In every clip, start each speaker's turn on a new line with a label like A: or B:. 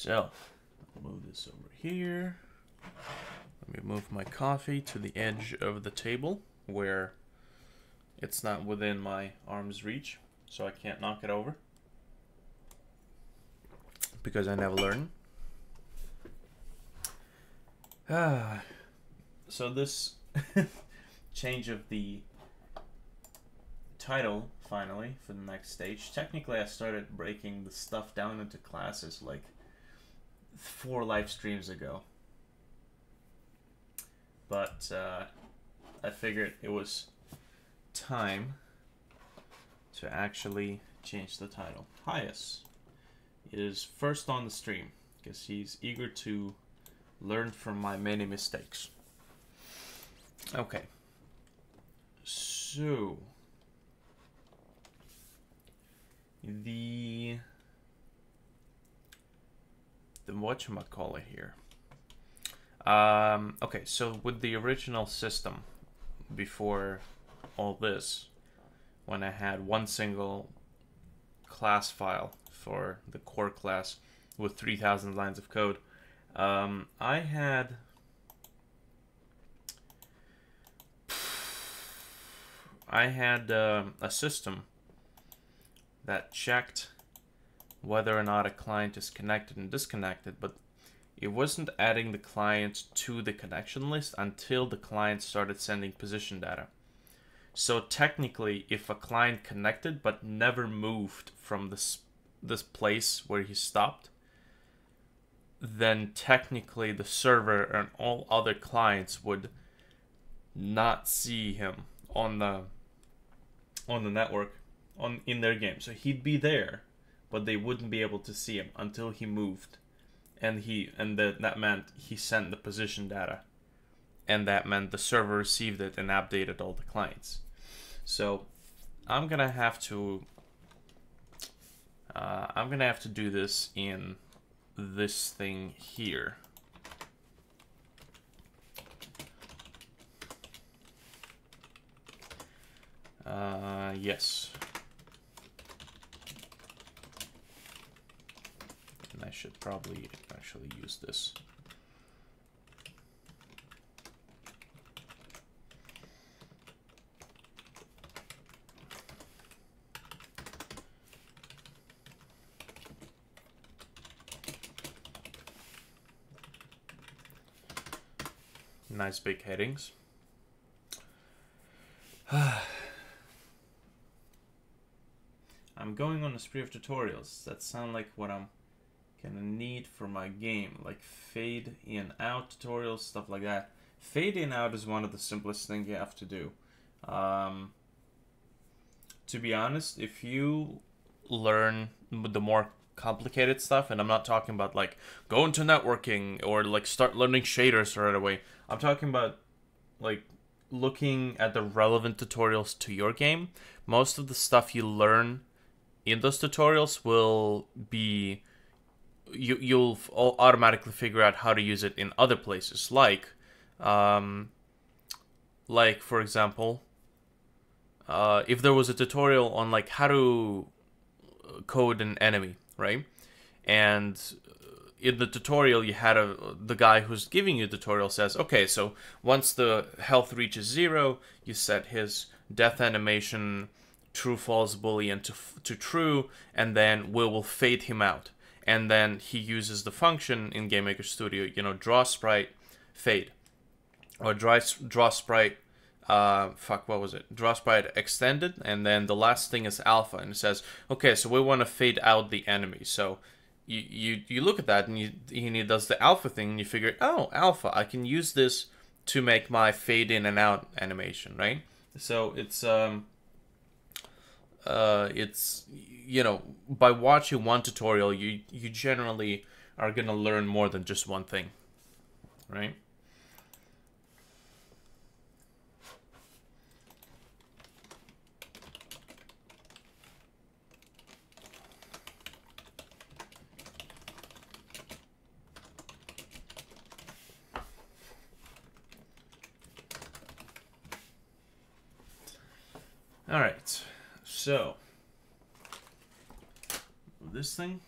A: So, I'll move this over here. Let me move my coffee to the edge of the table where it's not within my arm's reach, so I can't knock it over. Because I never learn. So this change of the title, finally, for the next stage. Technically, I started breaking the stuff down into classes like 4 live streams ago. But I figured it was time to actually change the title. Hyas is first on the stream because he's eager to learn from my many mistakes. Okay. So the whatchamacallit here. Okay, so with the original system, before all this, when I had one single class file for the core class with 3,000 lines of code, I had a system that checked whether or not a client is connected and disconnected, but it wasn't adding the client to the connection list until the client started sending position data. So technically, if a client connected but never moved from this place where he stopped, then technically the server and all other clients would not see him on the network in their game. So he'd be there, but they wouldn't be able to see him until he moved. And that meant he sent the position data, and that meant the server received it and updated all the clients. So I'm gonna have to do this in this thing here. Yes. And I should probably actually use this. Nice big headings. I'm going on a spree of tutorials that sound like what I'm gonna need for my game, like fade in out tutorials, stuff like that. Fade in out is one of the simplest things you have to do. To be honest, if you learn the more complicated stuff, and I'm not talking about like go into networking or like start learning shaders right away. I'm talking about like looking at the relevant tutorials to your game. Most of the stuff you learn in those tutorials will be you'll automatically figure out how to use it in other places, like for example, if there was a tutorial on like how to code an enemy, right? And in the tutorial you had the guy who's giving you the tutorial says, okay, so once the health reaches 0, you set his death animation true false boolean to true, and then we will fade him out. And then he uses the function in GameMaker Studio, draw sprite fade, or draw sprite draw sprite extended, and then the last thing is alpha, and it says, okay, so we want to fade out the enemy. So you look at that, and he does the alpha thing, and you figure, oh, alpha, I can use this to make my fade in and out animation, right? So it's by watching one tutorial, you generally are gonna learn more than just one thing, right? All right, so this thing.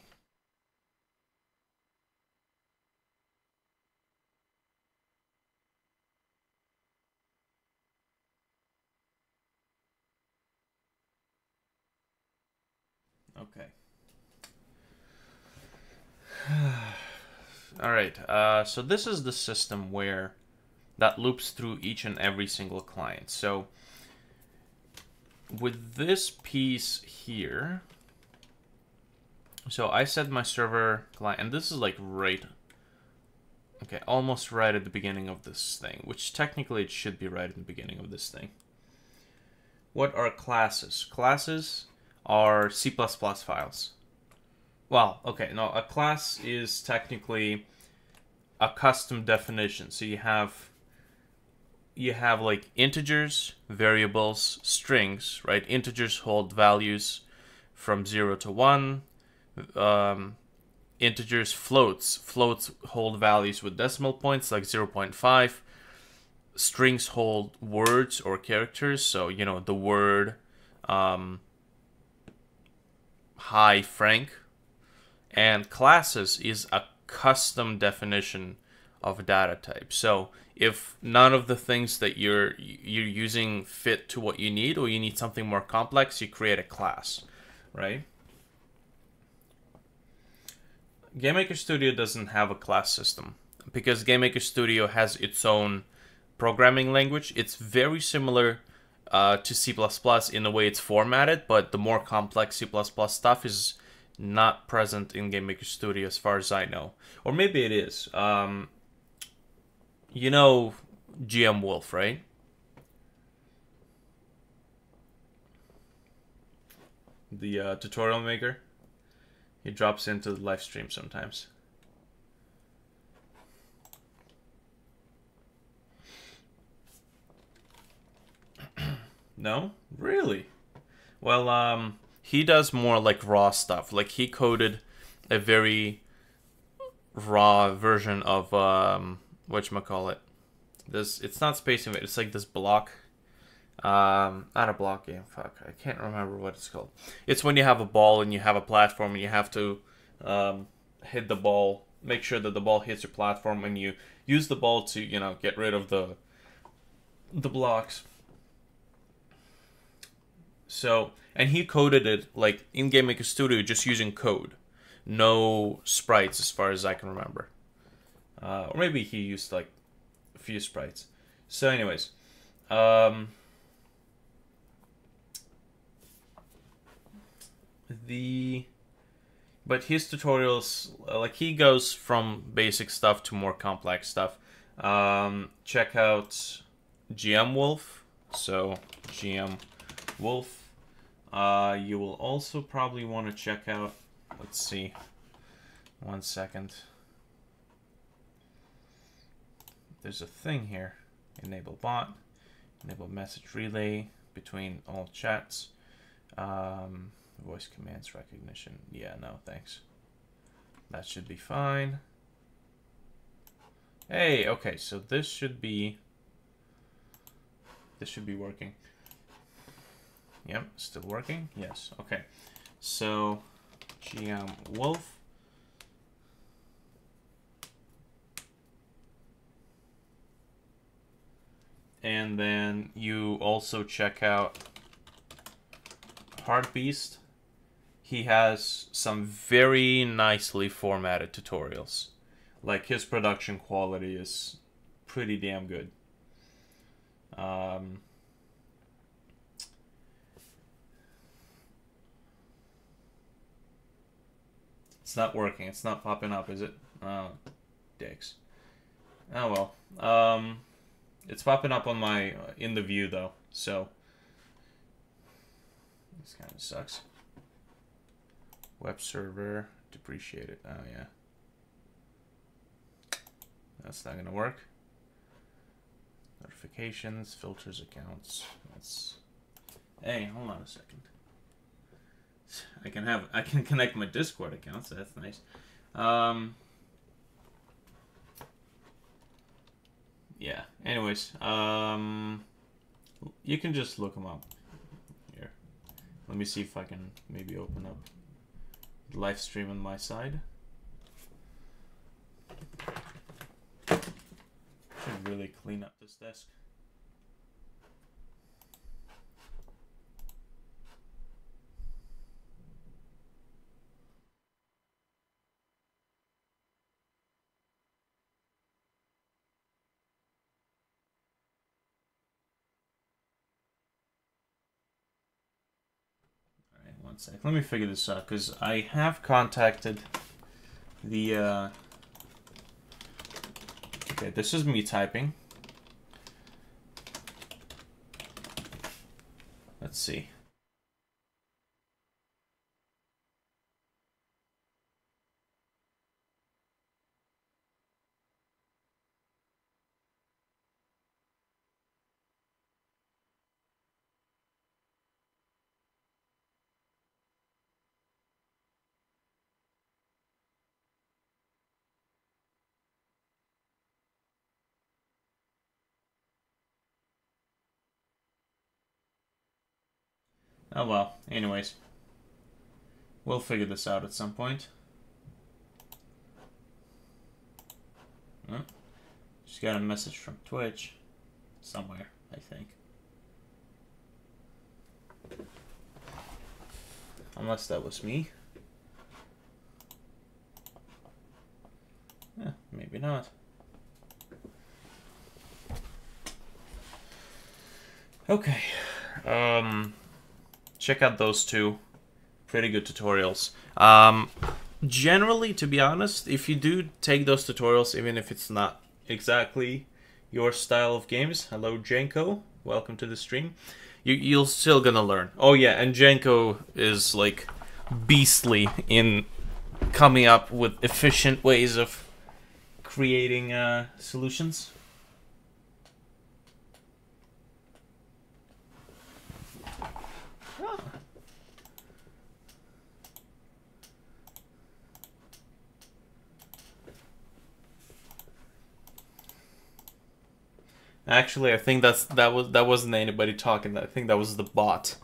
A: Okay. All right. So this is the system where that loops through each and every single client. So with this piece here, so I set my server client, and this is like right, okay, almost right at the beginning of this thing, which technically it should be right at the beginning of this thing. What are classes? Classes are C++ files. Well, okay, no, a class is technically a custom definition. So you have like integers, variables, strings, right? Integers hold values from 0 to 1. Integers, floats hold values with decimal points like 0.5. Strings hold words or characters, so you know the word hi Frank. And classes is a custom definition of a data type. So if none of the things that you're using fit to what you need, or you need something more complex, you create a class, right? GameMaker Studio doesn't have a class system because GameMaker Studio has its own programming language. It's very similar to C++ in the way it's formatted, but the more complex C++ stuff is not present in GameMaker Studio as far as I know. Or maybe it is. You know GM Wolf, right? The tutorial maker. He drops into the live stream sometimes. No? Really? Well, he does more like raw stuff. Like he coded a very raw version of whatchamacallit. This, it's not Space Invaders, it's like this block. Not a block game, fuck. I can't remember what it's called. It's when you have a ball and you have a platform and you have to hit the ball, make sure that the ball hits your platform, and you use the ball to, you know, get rid of the blocks. So, and he coded it like in GameMaker Studio just using code. No sprites as far as I can remember. Or maybe he used like a few sprites. So anyways, but his tutorials, like he goes from basic stuff to more complex stuff. Check out GM Wolf. So GM Wolf. You will also probably want to check out, let's see, 1 second. There's a thing here. Enable bot, enable message relay between all chats, voice commands recognition. Yeah, no, thanks. That should be fine. Hey, okay, so this should be working. Yep, still working? Yes, okay. So, GM Wolf. And then you also check out Heartbeast. He has some very nicely formatted tutorials. Like his production quality is pretty damn good. It's not working. It's not popping up, is it? Oh, dicks. Oh well. It's popping up on my in the view though, so this kind of sucks. Web server depreciated. Oh yeah, that's not gonna work. Notifications, filters, accounts. That's. Hey, hold on a second. I can connect my Discord account, so that's nice. Yeah. Anyways, you can just look them up. Here, let me see if I can maybe open up the live stream on my side. Should really clean up this desk. One sec. Let me figure this out, because I have contacted the... Okay, this is me typing. Let's see. Oh well, anyways. We'll figure this out at some point. Oh, just got a message from Twitch. Somewhere, I think. Unless that was me. Maybe not. Okay. Check out those two. Pretty good tutorials. Generally, to be honest, if you do take those tutorials, even if it's not exactly your style of games, hello Janko, welcome to the stream, you're still gonna learn. Oh yeah, and Janko is like beastly in coming up with efficient ways of creating solutions. Actually, I think that wasn't anybody talking. I think that was the bot.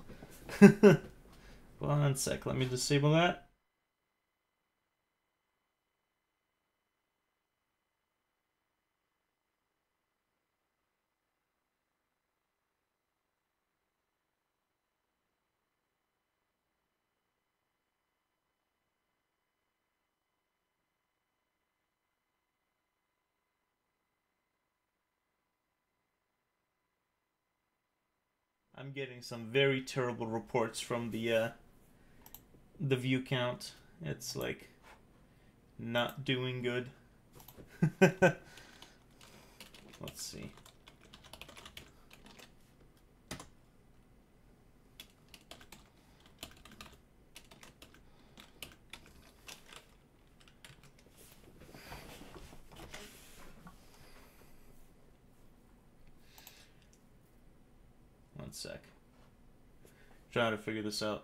A: One sec, let me disable that. I'm getting some very terrible reports from the view count. It's like not doing good. Let's see. One sec. Trying to figure this out.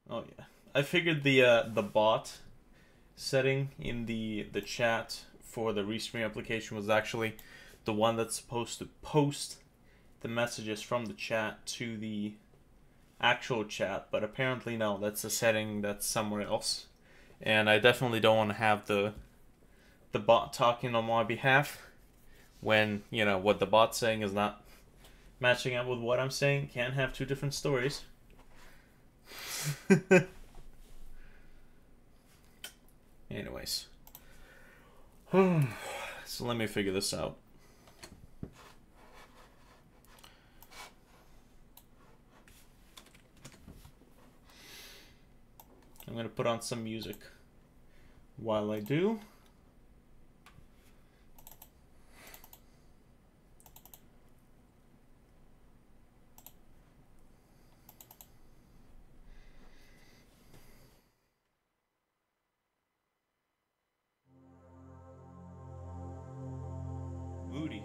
A: Oh yeah, I figured the bot setting in the chat for the Restream application was actually the one that's supposed to post the messages from the chat to the actual chat, but apparently no, that's a setting that's somewhere else. And I definitely don't want to have the bot talking on my behalf when, you know, what the bot's saying is not matching up with what I'm saying. Can't have two different stories. Anyways. So let me figure this out. I'm gonna put on some music while I do. Moody.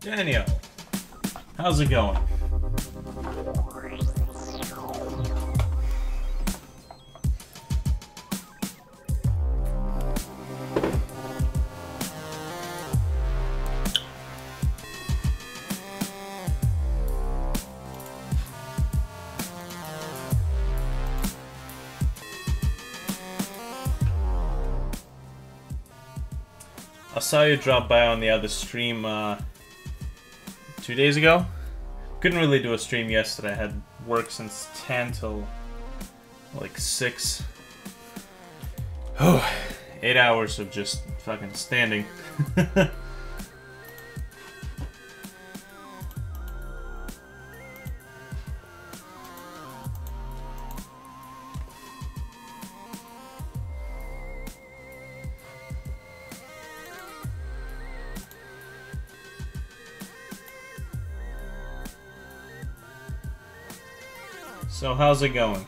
A: Daniel, how's it going? I saw you drop by on the other stream 2 days ago. Couldn't really do a stream yesterday. I had work since 10 till like 6. Oh, 8 hours of just fucking standing. So how's it going?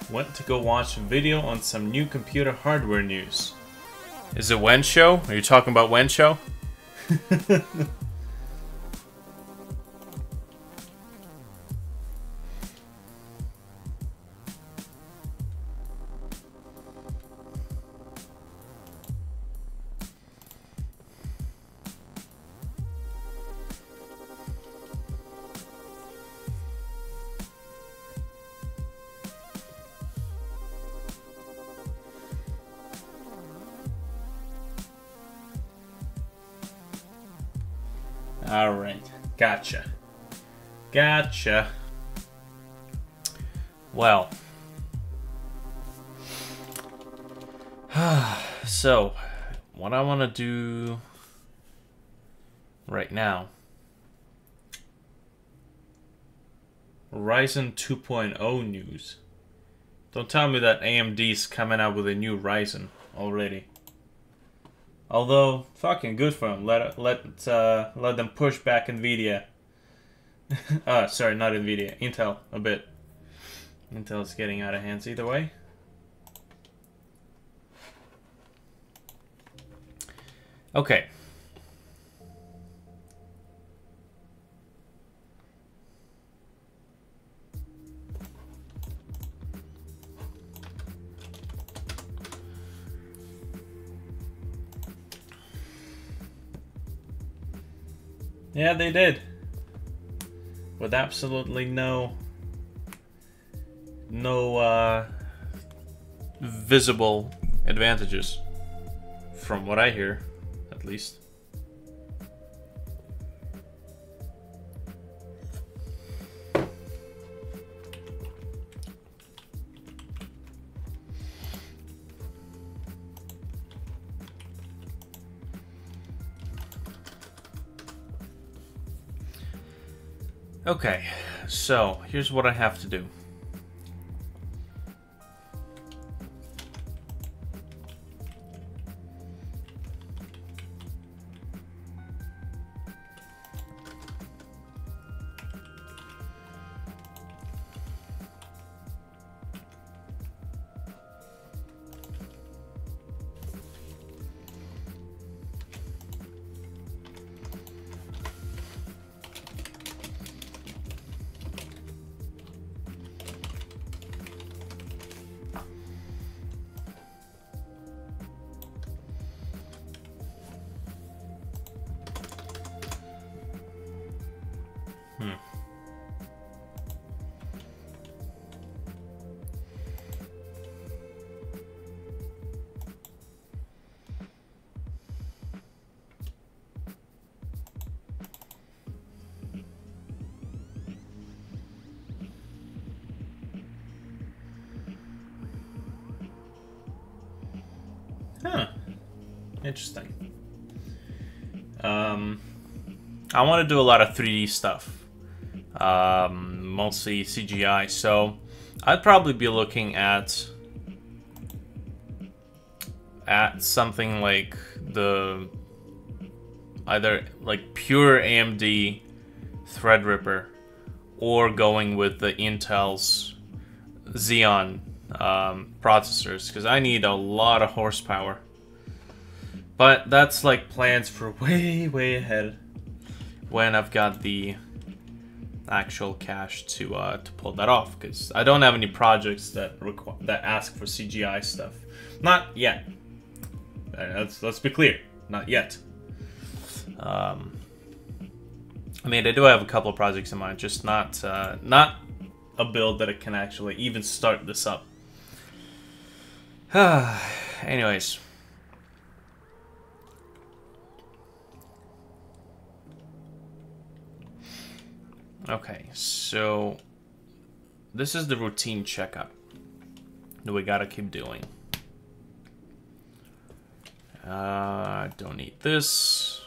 A: Went to go watch a video on some new computer hardware news. Is it Wenshow? Are you talking about Wenshow? Alright, gotcha. Gotcha. Well. So, what I want to do right now. Ryzen 2.0 news. Don't tell me that AMD's coming out with a new Ryzen already. Although, fucking good for them. Let them push back NVIDIA. Sorry, not NVIDIA. Intel, a bit. Intel's getting out of hands either way. Okay. Yeah, they did. With absolutely no visible advantages. From what I hear, at least. Okay, so here's what I have to do. Interesting. I want to do a lot of 3D stuff. Mostly CGI. So I'd probably be looking at something like the either like pure AMD Threadripper or going with the Intel's Xeon processors, because I need a lot of horsepower. But that's like plans for way ahead when I've got the actual cash to pull that off, because I don't have any projects that ask for CGI stuff. Not yet. Let's be clear. Not yet. I mean, I do have a couple of projects in mind, just not a build that it can actually even start this up. Anyways. Okay, so this is the routine checkup that we gotta keep doing. Don't need this.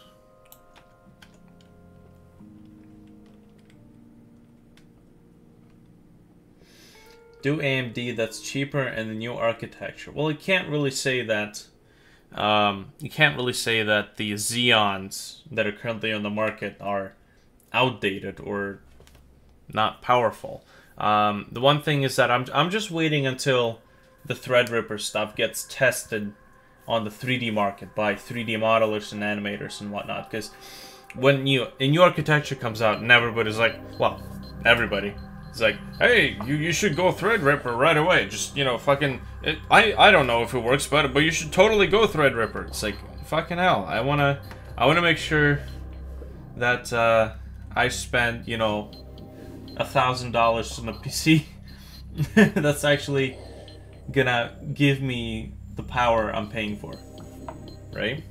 A: Do AMD that's cheaper and the new architecture. Well, you can't really say that. You can't really say that the Xeons that are currently on the market are outdated or not powerful. The one thing is that I'm just waiting until the Threadripper stuff gets tested on the 3D market by 3D modelers and animators and whatnot. Because when a new architecture comes out and everybody's like, well, everybody is like, hey, you should go Threadripper right away. Just, you know, fucking, I don't know if it works, but you should totally go Threadripper. It's like, fucking hell, I wanna make sure that I spend, you know, $1,000 on a PC that's actually gonna give me the power I'm paying for, right?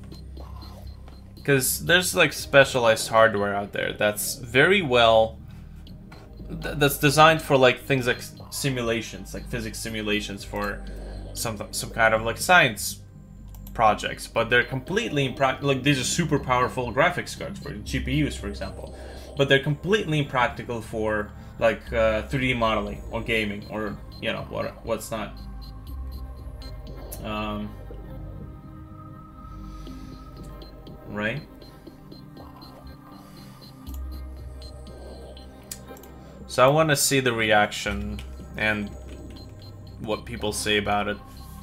A: Because there's like specialized hardware out there that's very well, that's designed for like things like simulations, like physics simulations for some kind of like science projects, but they're completely impractical. Like, these are super powerful graphics cards for GPUs, for example, but they're completely impractical for like 3D modeling or gaming or, you know, what's not. Right? So I want to see the reaction and what people say about it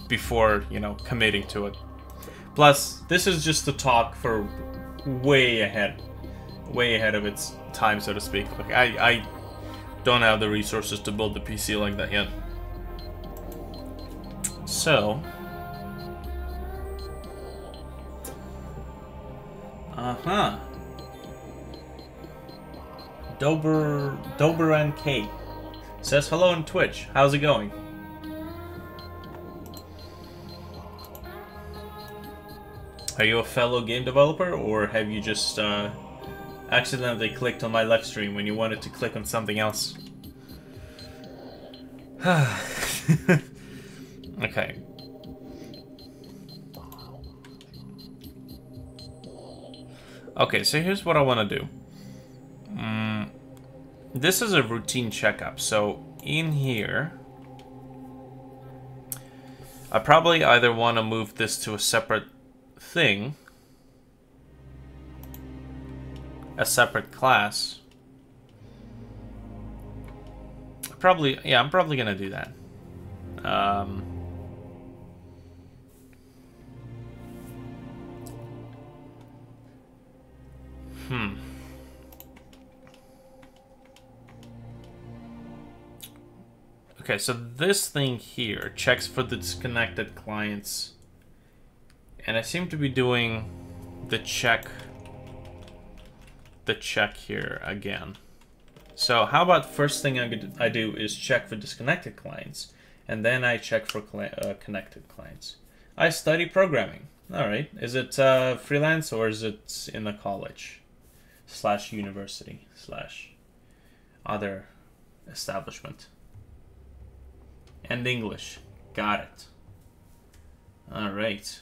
A: before, you know, committing to it. Plus, this is just a talk for way ahead of its time, so to speak. Like, I don't have the resources to build the PC like that yet. So, Doberan K says hello on Twitch. How's it going? Are you a fellow game developer, or have you just accidentally clicked on my live stream when you wanted to click on something else? Okay. Okay, so here's what I want to do. This is a routine checkup, so in here, I probably either want to move this to a separate thing, a separate class. I'm probably gonna do that. Okay, so this thing here checks for the disconnected clients, and I seem to be doing the check here again. So how about first thing I do is check for disconnected clients, and then I check for connected clients. I study programming. All right, is it freelance or is it in the college / university / other establishment? And English. Got it. All right.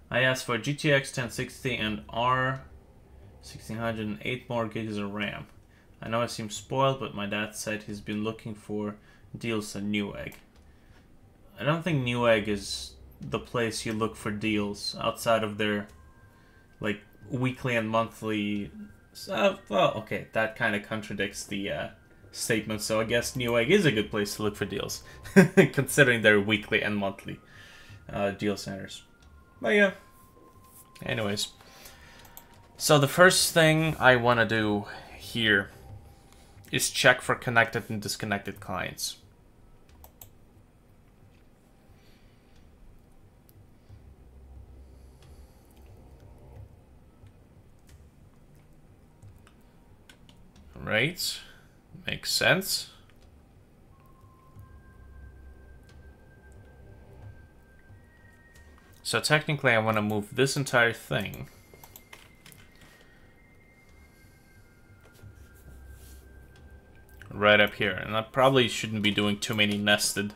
A: I asked for GTX 1060 and R 1600 and 8 more gigs of RAM. I know I seem spoiled, but my dad said he's been looking for deals at Newegg. I don't think Newegg is the place you look for deals outside of their like weekly and monthly. Well, okay, that kind of contradicts the statement. So I guess Newegg is a good place to look for deals, considering their weekly and monthly deal centers. But yeah. Anyways, so the first thing I want to do here is check for connected and disconnected clients. Right, makes sense. So technically I want to move this entire thing right up here, and I probably shouldn't be doing too many nested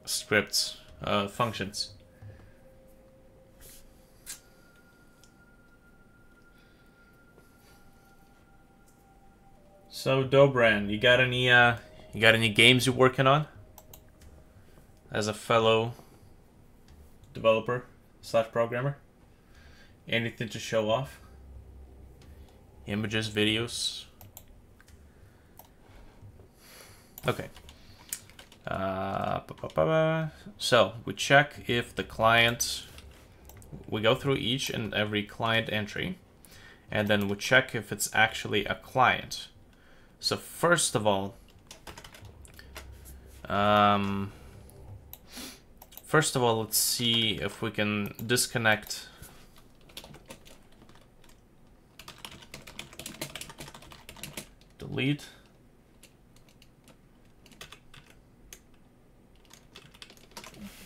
A: scripts, functions. So Dobran, you got any games you're working on as a fellow developer / programmer? Anything to show off? Images, videos? Okay. So we check if the client, we go through each and every client entry, and then we check if it's actually a client. So first of all, let's see if we can disconnect delete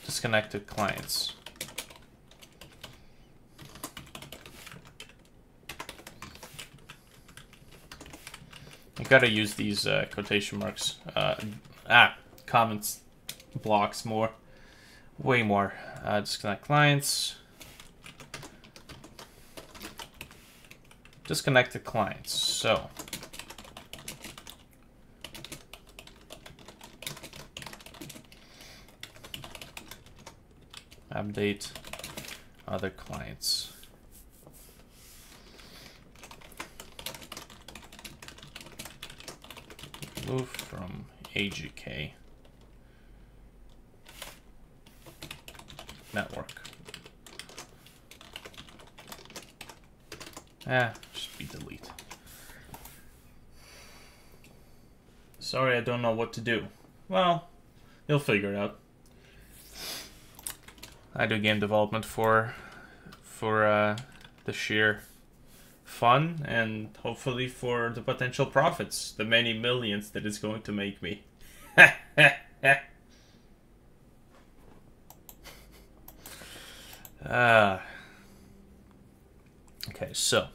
A: disconnected clients. I gotta use these quotation marks, comments blocks more, way more. Disconnect clients, disconnected clients. So update other clients. Move from AGK network. Just be delete. Sorry, I don't know what to do. Well, you'll figure it out. I do game development for the sheer fun and hopefully for the potential profits, the many millions that it's going to make me. Okay, so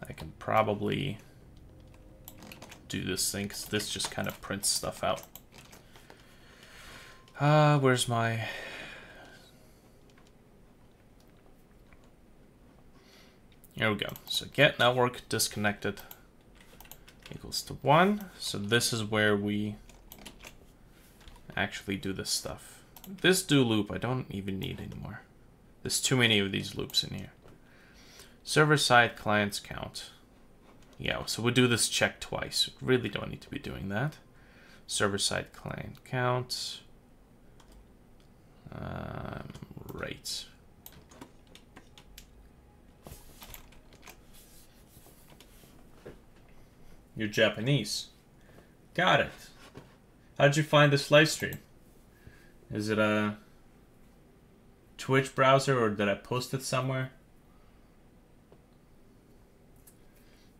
A: I can probably do this thing because this just kind of prints stuff out. Where's my... Here we go. So get network disconnected equals to 1. So this is where we actually do this stuff. This do loop I don't even need anymore. There's too many of these loops in here. Server-side clients count. Yeah, so we do this check twice. We really don't need to be doing that. Server-side client count. Right. You're Japanese. Got it. How'd you find this live stream? Is it a Twitch browser or did I post it somewhere?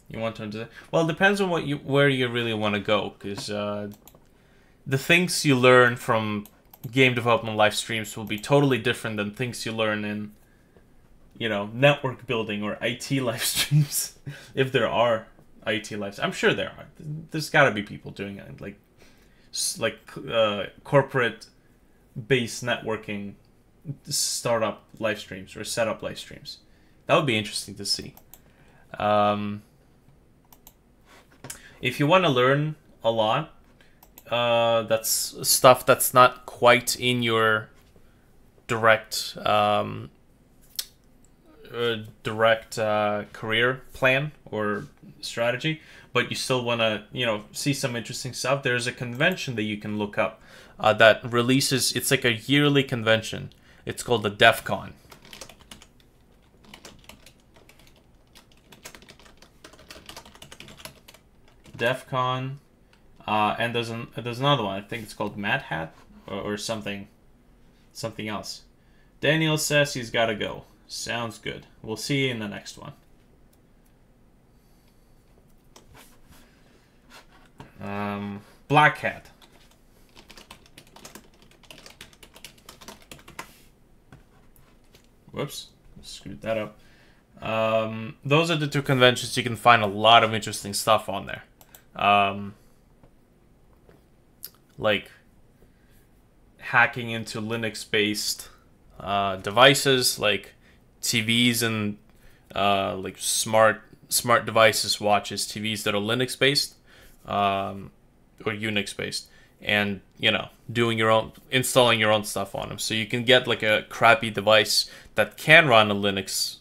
A: You want to? Well, it depends on where you really want to go, because the things you learn from game development live streams will be totally different than things you learn in you know, network building or IT live streams, if there are IT lives. I'm sure there are. There's got to be people doing it, like corporate based networking startup live streams or setup live streams. That would be interesting to see. If you want to learn a lot, that's stuff that's not quite in your direct career plan or strategy, but you still want to, you know, see some interesting stuff. There's a convention that you can look up that releases. It's like a yearly convention. It's called the DEF CON. DEF CON, and there's another one. I think it's called Mad Hat or something else. Daniel says he's got to go. Sounds good. We'll see you in the next one. Black Hat. Whoops, screwed that up. Those are the two conventions. You can find a lot of interesting stuff on there. Like hacking into Linux-based devices, like TVs and like smart devices, watches, TVs that are Linux-based or Unix-based, and you know, installing your own stuff on them. So you can get like a crappy device that can run a Linux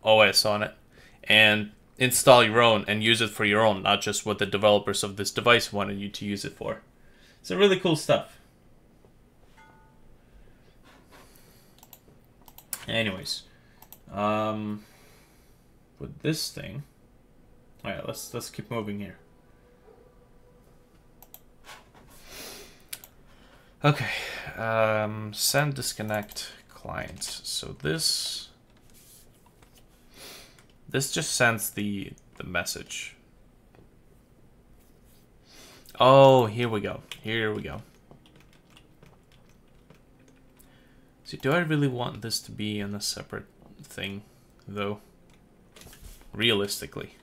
A: OS on it, and install your own and use it for your own, not just what the developers of this device wanted you to use it for. It's really cool stuff. Anyways, with this thing, all right, let's keep moving here. Okay, send disconnect client. So this just sends the message. Oh, here we go. Here we go. See, do I really want this to be in a separate thing, though? Realistically,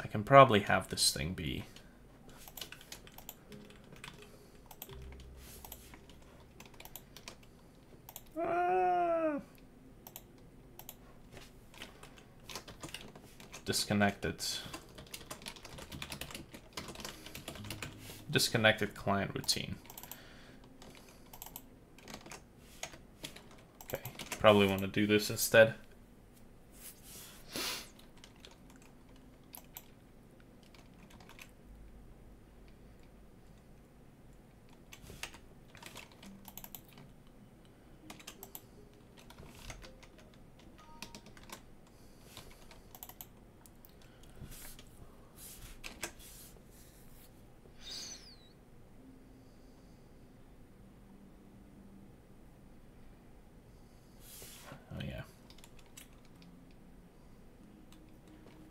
A: I can probably have this thing be... disconnected client routine. Okay, probably want to do this instead.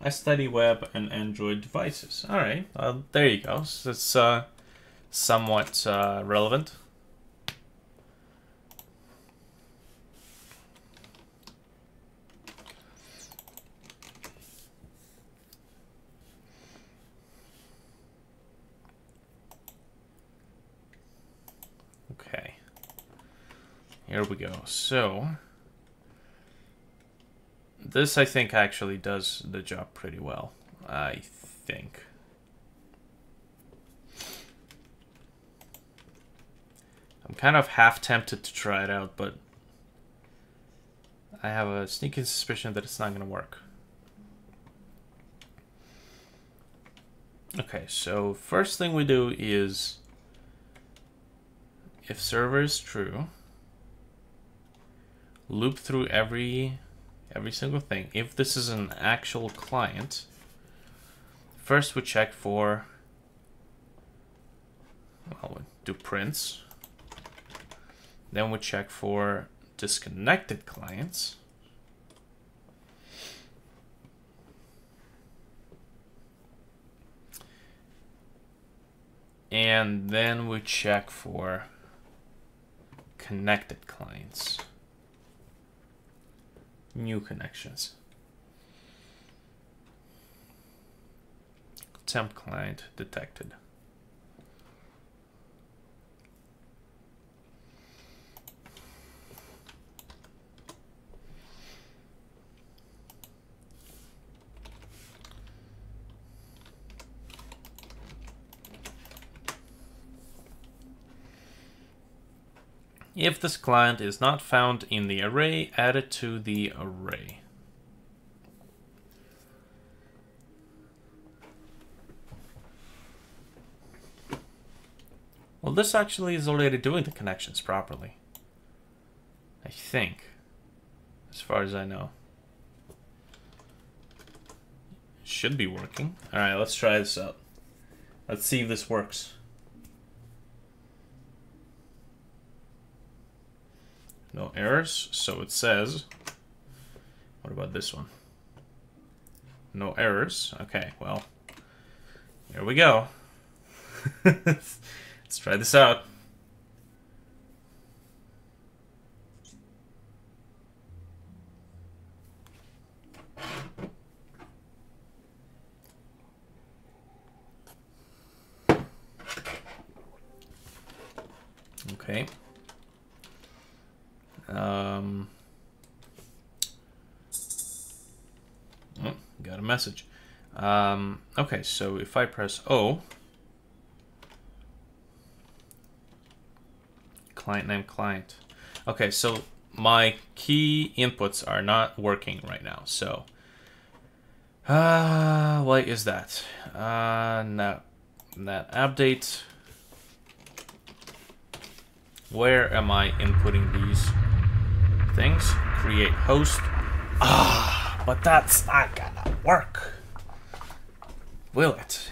A: I study web and Android devices. All right, there you go. So it's somewhat relevant. Okay, here we go. So this, I think, actually does the job pretty well, I think. I'm kind of half tempted to try it out, but I have a sneaking suspicion that it's not going to work. Okay, so first thing we do is, if server is true, loop through every single thing. If this is an actual client, first we check for, well, we do prints. Then we check for disconnected clients. And then we check for connected clients. New connections. Temp client detected. If this client is not found in the array, add it to the array. Well, this actually is already doing the connections properly. I think. As far as I know. It should be working. Alright, let's try this out. Let's see if this works. No errors, so it says. What about this one? No errors. Okay, well, here we go. Let's try this out. Okay. Oh, got a message. Okay, so if I press O, client name client. Okay, so my key inputs are not working right now. So, why is that? That update. Where am I inputting these things? Create host. But that's not gonna work. Will it?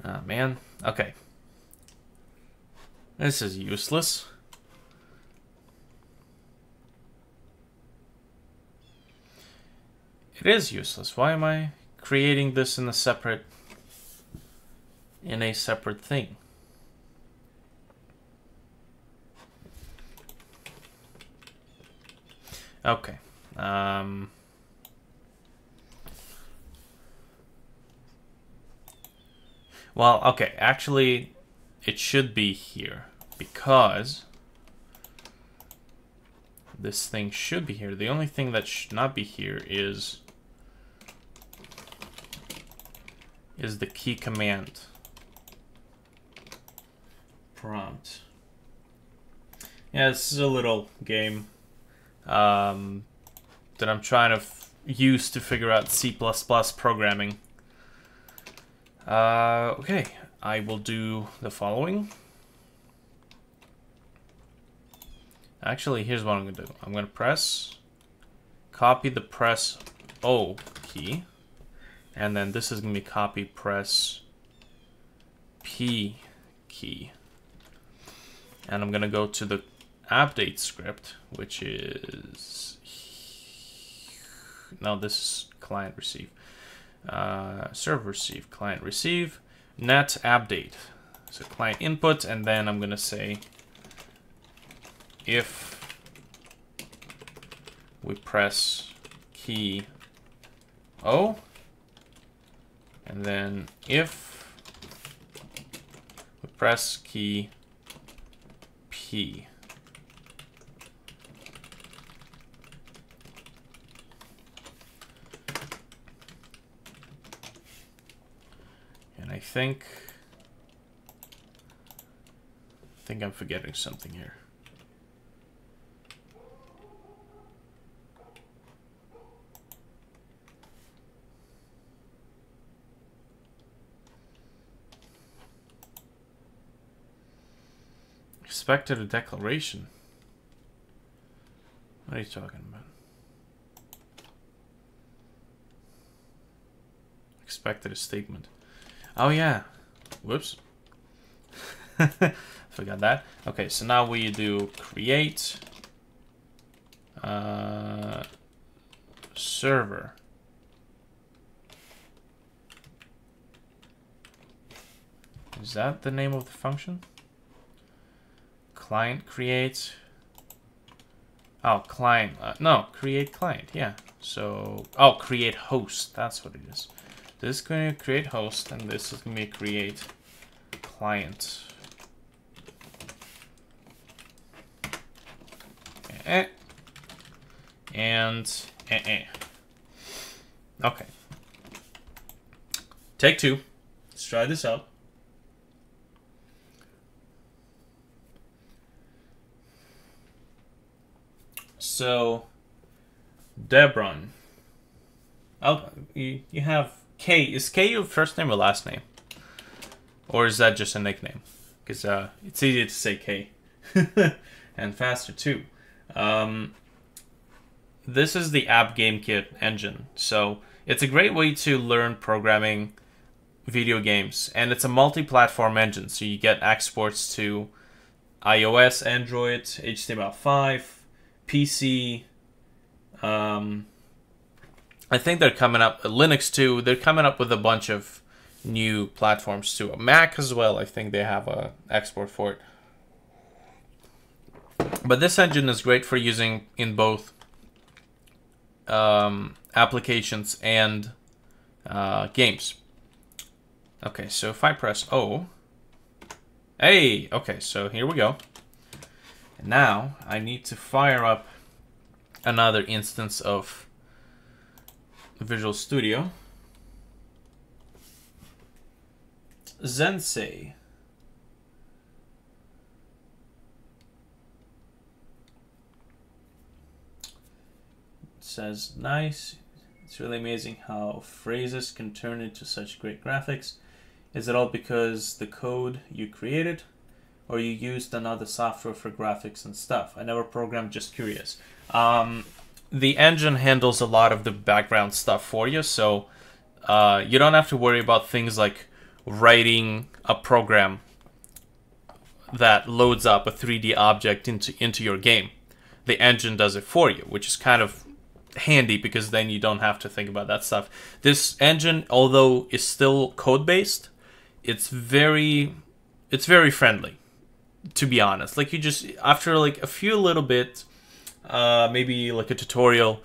A: Oh, man. Okay. This is useless. It is useless. Why am I creating this in a separate thing? Okay. Well, okay. Actually, it should be here because this thing should be here. The only thing that should not be here is the key command prompt. Yeah, this is a little game that I'm trying to use to figure out C++ programming. Okay, I will do the following. Actually, here's what I'm going to do. I'm going to copy the press O key, and then this is going to be copy press P key. And I'm going to go to the update script, which is... No, this is client receive. Server receive, client receive, net update. So client input, and then I'm going to say if we press key O, and then if we press key P. And I think I'm forgetting something here. Expected a declaration. What are you talking about? Expected a statement. Oh yeah. Whoops. Forgot that. Okay, so now we do create server. Is that the name of the function? client create. Oh, client. No, create client. Yeah. So, oh, create host. That's what it is. This is going to create host, and this is going to be create client. And okay. Take two. Let's try this out. So, Debron. You have K. Is K your first name or last name? Or is that just a nickname? Because it's easier to say K. And faster too. This is the App Game Kit engine. So, it's a great way to learn programming video games. And it's a multi-platform engine. So, you get exports to iOS, Android, HTML5, PC. I think they're coming up, Linux too. They're coming up with a bunch of new platforms too. Mac as well. I think they have a export for it. But this engine is great for using in both applications and games. Okay, so if I press O, hey, okay, so here we go. And now I need to fire up another instance of Visual Studio. Zensei. It says, nice. It's really amazing how phrases can turn into such great graphics. Is it all because the code you created, or you used another software for graphics and stuff? I never programmed, just curious. The engine handles a lot of the background stuff for you, so you don't have to worry about things like writing a program that loads up a 3D object into your game. The engine does it for you, which is kind of handy because then you don't have to think about that stuff. This engine, although is still code-based, it's very friendly, to be honest. Like, you just, after like a few little bit, maybe like a tutorial,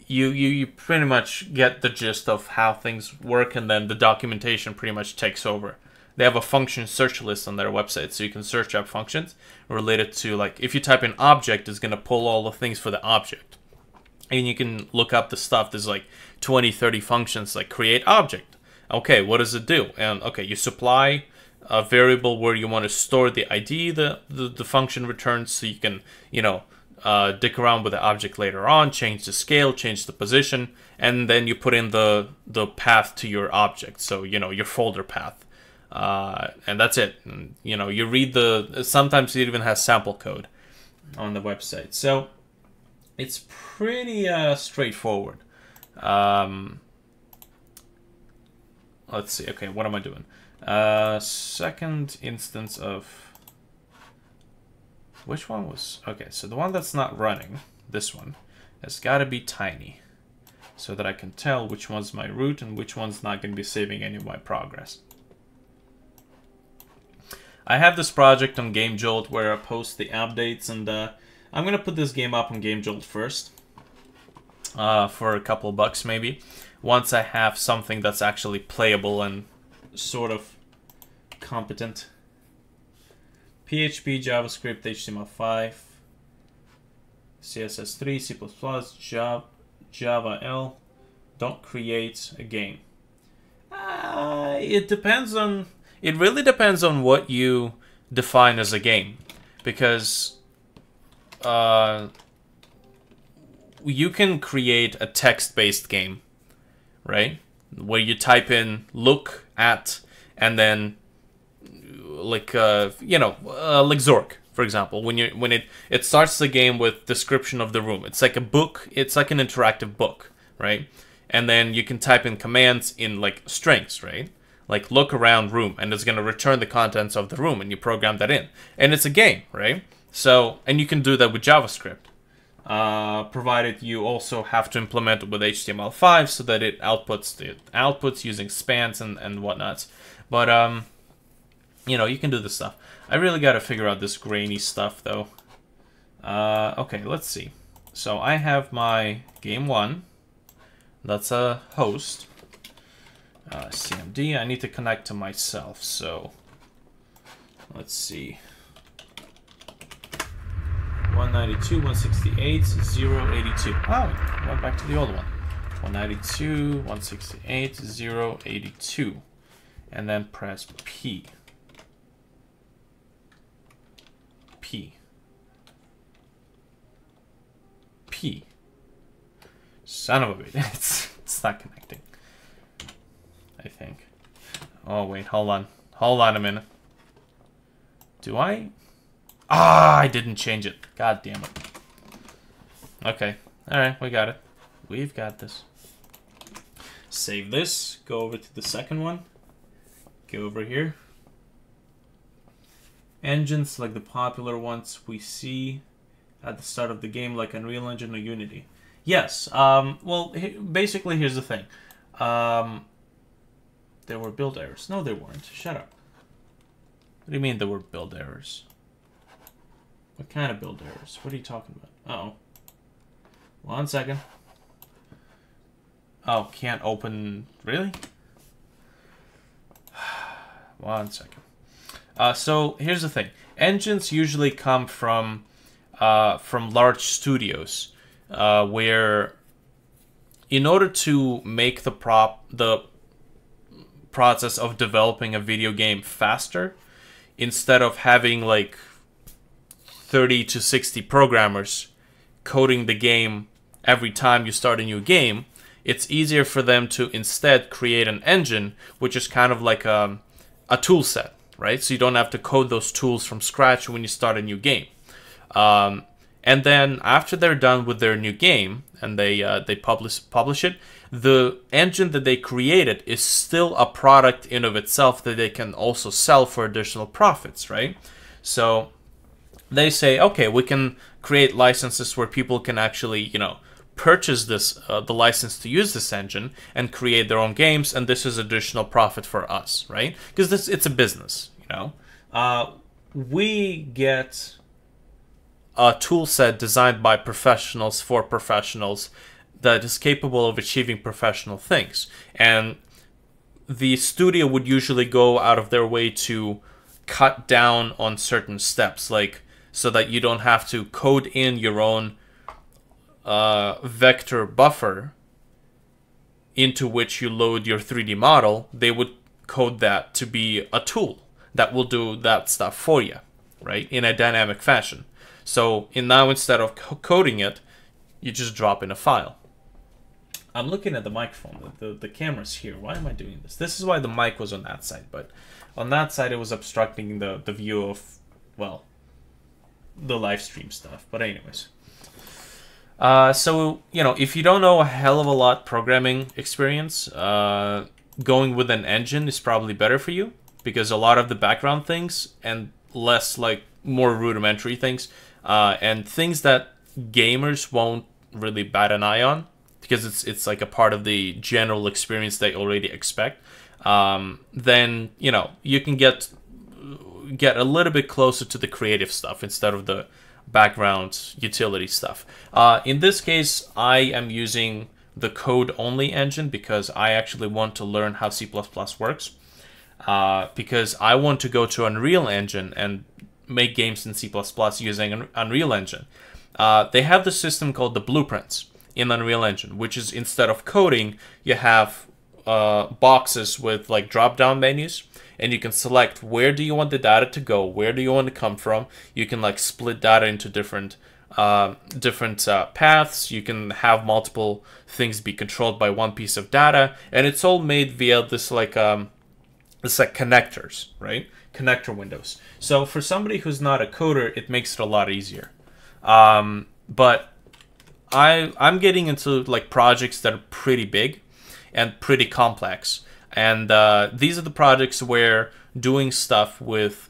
A: you pretty much get the gist of how things work, and then the documentation pretty much takes over. They have a function search list on their website, so you can search up functions related to, like, if you type in object, it's going to pull all the things for the object. And you can look up the stuff. There's like 20, 30 functions, like create object. Okay, what does it do? And okay, you supply a variable where you want to store the ID the function returns, so you can, you know, dick around with the object later on, change the scale, change the position, and then you put in the path to your object, so, you know, your folder path. And that's it. And, you know, you read sometimes it even has sample code on the website. So it's pretty straightforward. Let's see. Okay, what am I doing? Second instance of... Which one was... Okay, so the one that's not running, this one, has got to be tiny, so that I can tell which one's my root and which one's not going to be saving any of my progress. I have this project on GameJolt where I post the updates, and I'm going to put this game up on GameJolt first, for a couple of bucks maybe, once I have something that's actually playable and sort of competent. PHP, JavaScript, HTML5, CSS3, C++, Java L. Don't create a game. It depends on... It really depends on what you define as a game, because you can create a text-based game, right? Where you type in look at, and then like you know, like Zork, for example, when it starts the game with description of the room. It's like a book. It's like an interactive book, right? And then you can type in commands in like strings, right? Like look around room, and it's going to return the contents of the room, and you program that in. And it's a game, right? So, and you can do that with JavaScript, provided you also have to implement it with HTML5 so that it outputs using spans and whatnot. But you know, you can do this stuff. I really got to figure out this grainy stuff, though. Okay, let's see. So I have my game 1. That's a host. CMD. I need to connect to myself, so let's see. 192.168.0.82. Oh, went back to the old one. 192.168.0.82. And then press P. P. P. Son of a bitch. It's not connecting. I think. Oh, wait. Hold on. Hold on a minute. Do I? Ah, I didn't change it. God damn it. Okay. Alright, we got it. We've got this. Save this. Go over to the second one. Go over here. Engines, like the popular ones we see at the start of the game, like Unreal Engine or Unity. Yes. Well, basically, here's the thing. There were build errors. No, there weren't. Shut up. What do you mean there were build errors? What kind of build errors? What are you talking about? Uh-oh. 1 second. Oh, can't open... Really? 1 second. So, here's the thing. Engines usually come from large studios, where in order to make the process of developing a video game faster, instead of having like 30 to 60 programmers coding the game every time you start a new game, it's easier for them to instead create an engine, which is kind of like a tool set, right? So you don't have to code those tools from scratch when you start a new game. And then after they're done with their new game and they publish it, the engine that they created is still a product in of itself that they can also sell for additional profits, right? So they say, okay, we can create licenses where people can actually, you know, purchase this the license to use this engine and create their own games, and this is additional profit for us, right? Because it's a business, you know. We get a tool set designed by professionals for professionals that is capable of achieving professional things. And the studio would usually go out of their way to cut down on certain steps, like so that you don't have to code in your own vector buffer into which you load your 3D model. They would code that to be a tool that will do that stuff for you, right, in a dynamic fashion. So now instead of coding it, you just drop in a file. I'm looking at the microphone. The camera's here. Why am I doing this? This is why the mic was on that side, but on that side it was obstructing the view of, well, the live stream stuff. But anyways. So, you know, if you don't know a hell of a lot programming experience, going with an engine is probably better for you, because a lot of the background things and less like more rudimentary things and things that gamers won't really bat an eye on, because it's like a part of the general experience they already expect, then, you know, you can get a little bit closer to the creative stuff instead of the background utility stuff. In this case, I am using the code-only engine because I actually want to learn how C++ works, because I want to go to Unreal Engine and make games in C++ using Unreal Engine. They have the system called the blueprints in Unreal Engine, which is, instead of coding, you have boxes with like drop-down menus, and you can select where do you want the data to go, where do you want to come from. You can like split data into different paths. You can have multiple things be controlled by one piece of data, and it's all made via this like connectors, right? Connector windows. So for somebody who's not a coder, it makes it a lot easier. But I'm getting into like projects that are pretty big and pretty complex, and these are the projects where doing stuff with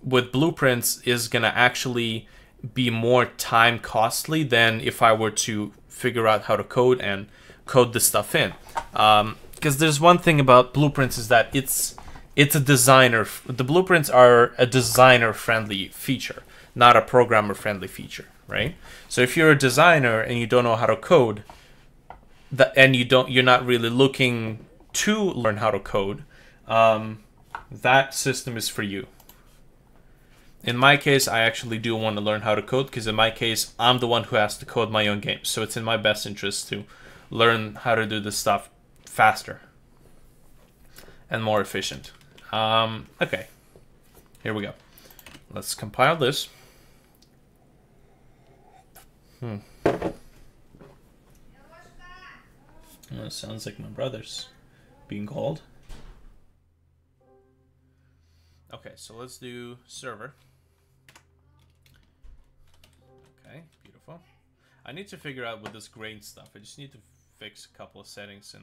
A: blueprints is gonna actually be more time costly than if I were to figure out how to code and code this stuff in. Because there's one thing about blueprints is that it's it's a designer. The blueprints are a designer-friendly feature, not a programmer-friendly feature, right? So if you're a designer and you don't know how to code, and you're not really looking to learn how to code, that system is for you. In my case, I actually do want to learn how to code, because in my case, I'm the one who has to code my own games. So it's in my best interest to learn how to do this stuff faster and more efficient. Okay, here we go. Let's compile this. It sounds like my brother's being called. Okay, so let's do server. Okay, beautiful. I need to figure out with this grain stuff. I just need to fix a couple of settings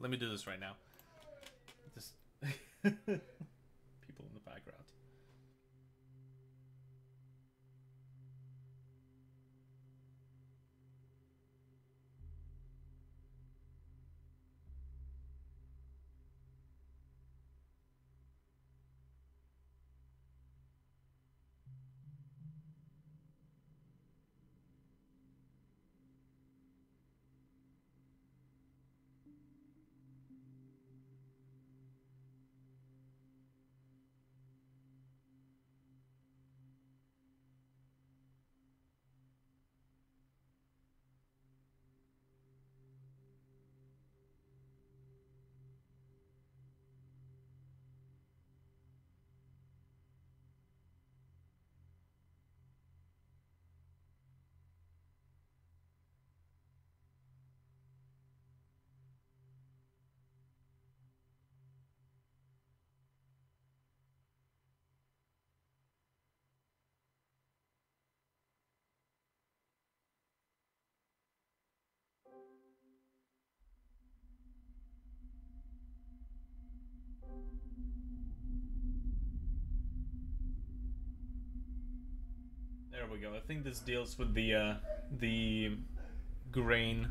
A: let me do this right now. Just people in the background. There we go. I think this deals with the grain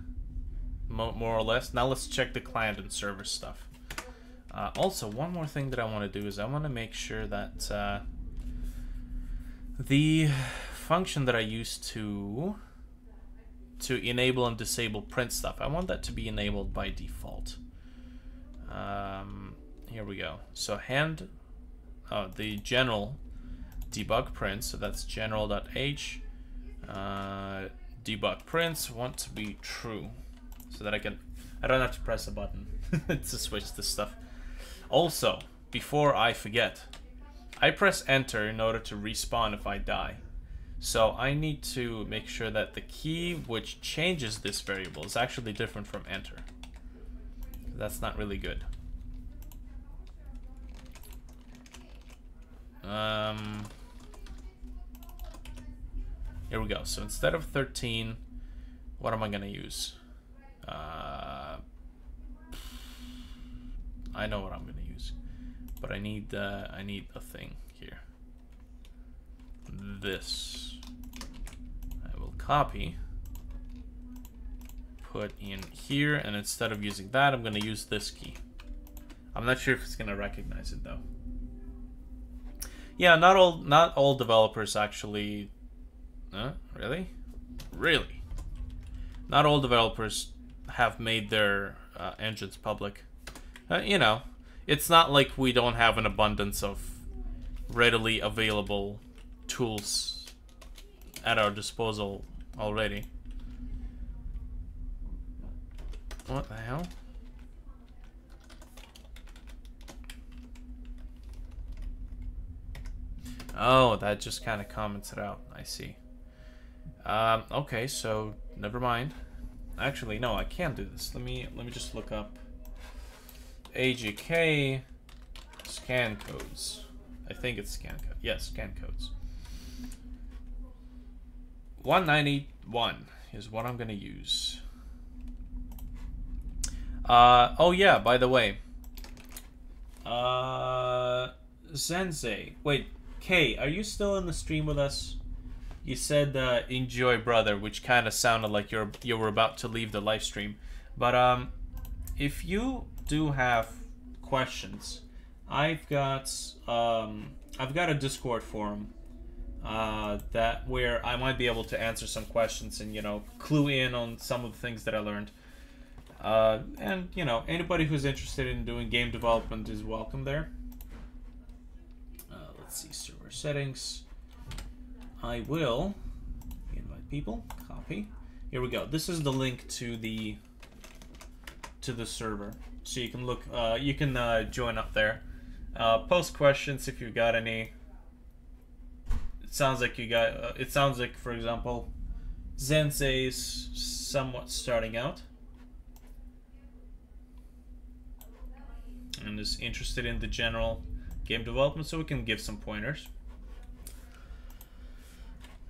A: more or less. Now let's check the client and server stuff. Also, one more thing that I want to do is I want to make sure that the function that I use to enable and disable print stuff, I want that to be enabled by default. Here we go. So the general debug prints, so that's general.h debug prints want to be true, so that I don't have to press a button to switch this stuff. Also, before I forget, I press enter in order to respawn if I die. So I need to make sure that the key which changes this variable is actually different from enter. That's not really good. Here we go. So instead of 13, what am I gonna use? I know what I'm gonna use, but I need a thing here. This I will copy, put in here, and instead of using that, I'm gonna use this key. I'm not sure if it's gonna recognize it though. Yeah, not all developers actually. Really? Really? Not all developers have made their engines public. You know, it's not like we don't have an abundance of readily available tools at our disposal already. What the hell? Oh, that just kind of comments it out. I see. Okay, so never mind. Actually, no, I can't do this. Let me just look up AGK scan codes. I think it's scan code. Yes, scan codes. 191 is what I'm gonna use. Oh yeah, by the way. Sensei. Wait, Kay, are you still in the stream with us? You said enjoy, brother, which kind of sounded like you were about to leave the live stream. But if you do have questions, I've got a Discord forum that where I might be able to answer some questions and, you know, clue in on some of the things that I learned. And, you know, anybody who's interested in doing game development is welcome there. Let's see, server settings. I will invite people, copy. Here we go. This is the link to the server. So you can look, you can join up there. Post questions if you've got any. It sounds like you got, it sounds like, for example, Zensei is somewhat starting out and is interested in the general game development, so we can give some pointers.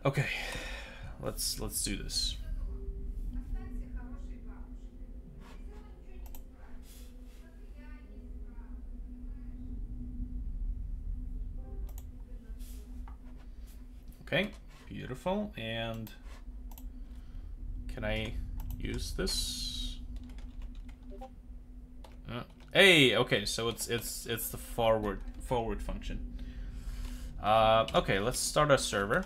A: Okay, let's do this. Okay, beautiful. And can I use this? Hey, okay, so it's the forward function. Okay, let's start a server.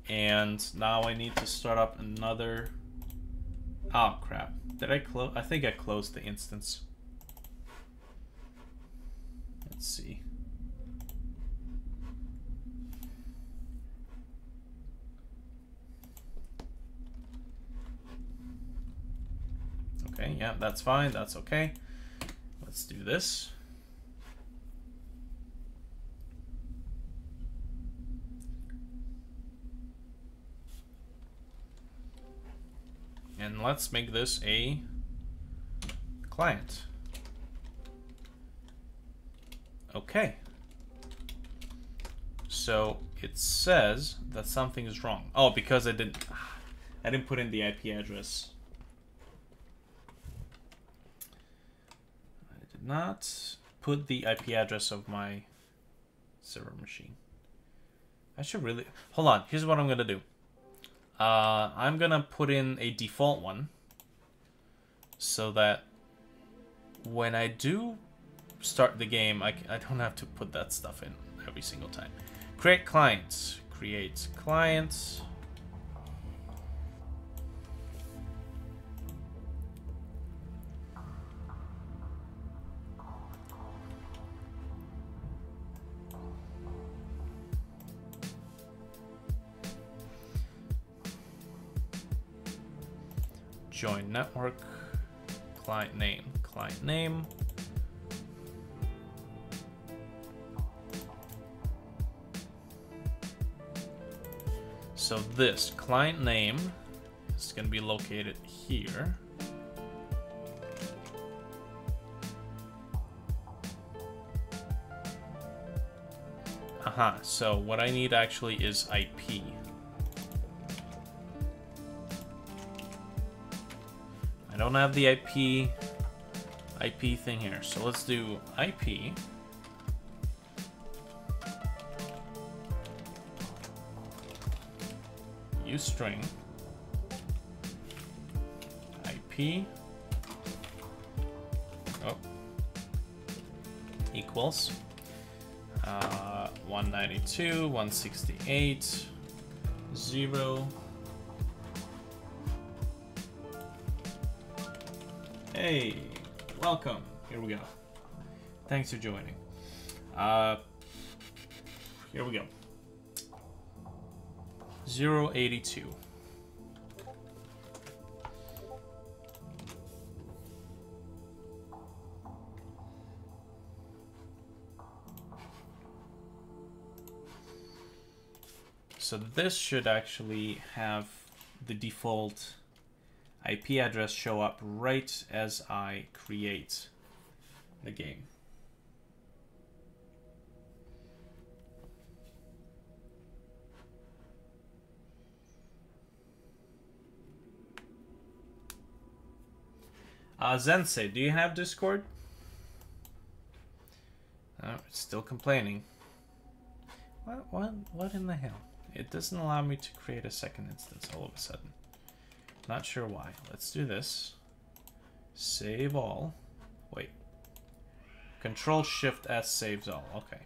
A: And now I need to start up another. Oh crap! Did I close? I think I closed the instance. Let's see. Okay, yeah, that's fine. That's okay. Let's do this. And let's make this a client. Okay. So it says that something is wrong. Oh, because I didn't put in the IP address. I did not put the IP address of my server machine. I should really hold on. Here's what I'm gonna do. I'm gonna put in a default one so that when I do start the game, I don't have to put that stuff in every single time. Create client. Create client. Join network, client name. So this client name is going to be located here. So what I need actually is IP. I don't have the IP thing here, so let's do IP. Use string. IP. Oh. Equals 192.168.0. Hey, welcome. Here we go. Thanks for joining. Here we go. 082. So this should actually have the default IP address show up right as I create the game. Zensei, do you have Discord? Oh, it's still complaining. What in the hell? It doesn't allow me to create a second instance all of a sudden. Not sure why. Let's do this. Save all. Wait. Control Shift S saves all. Okay.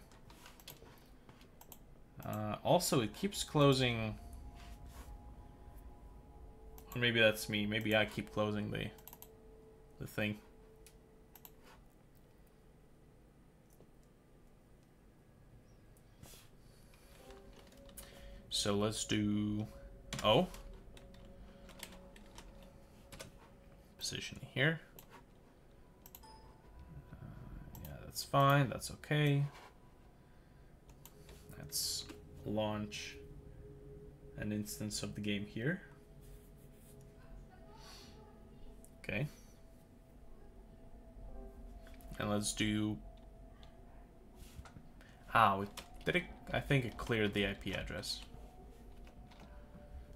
A: Also, it keeps closing. Or maybe that's me. Maybe I keep closing the thing. So let's do O. Position here. Yeah, that's fine. That's okay. Let's launch an instance of the game here. Okay. And let's do... Ah, did it? I think it cleared the IP address.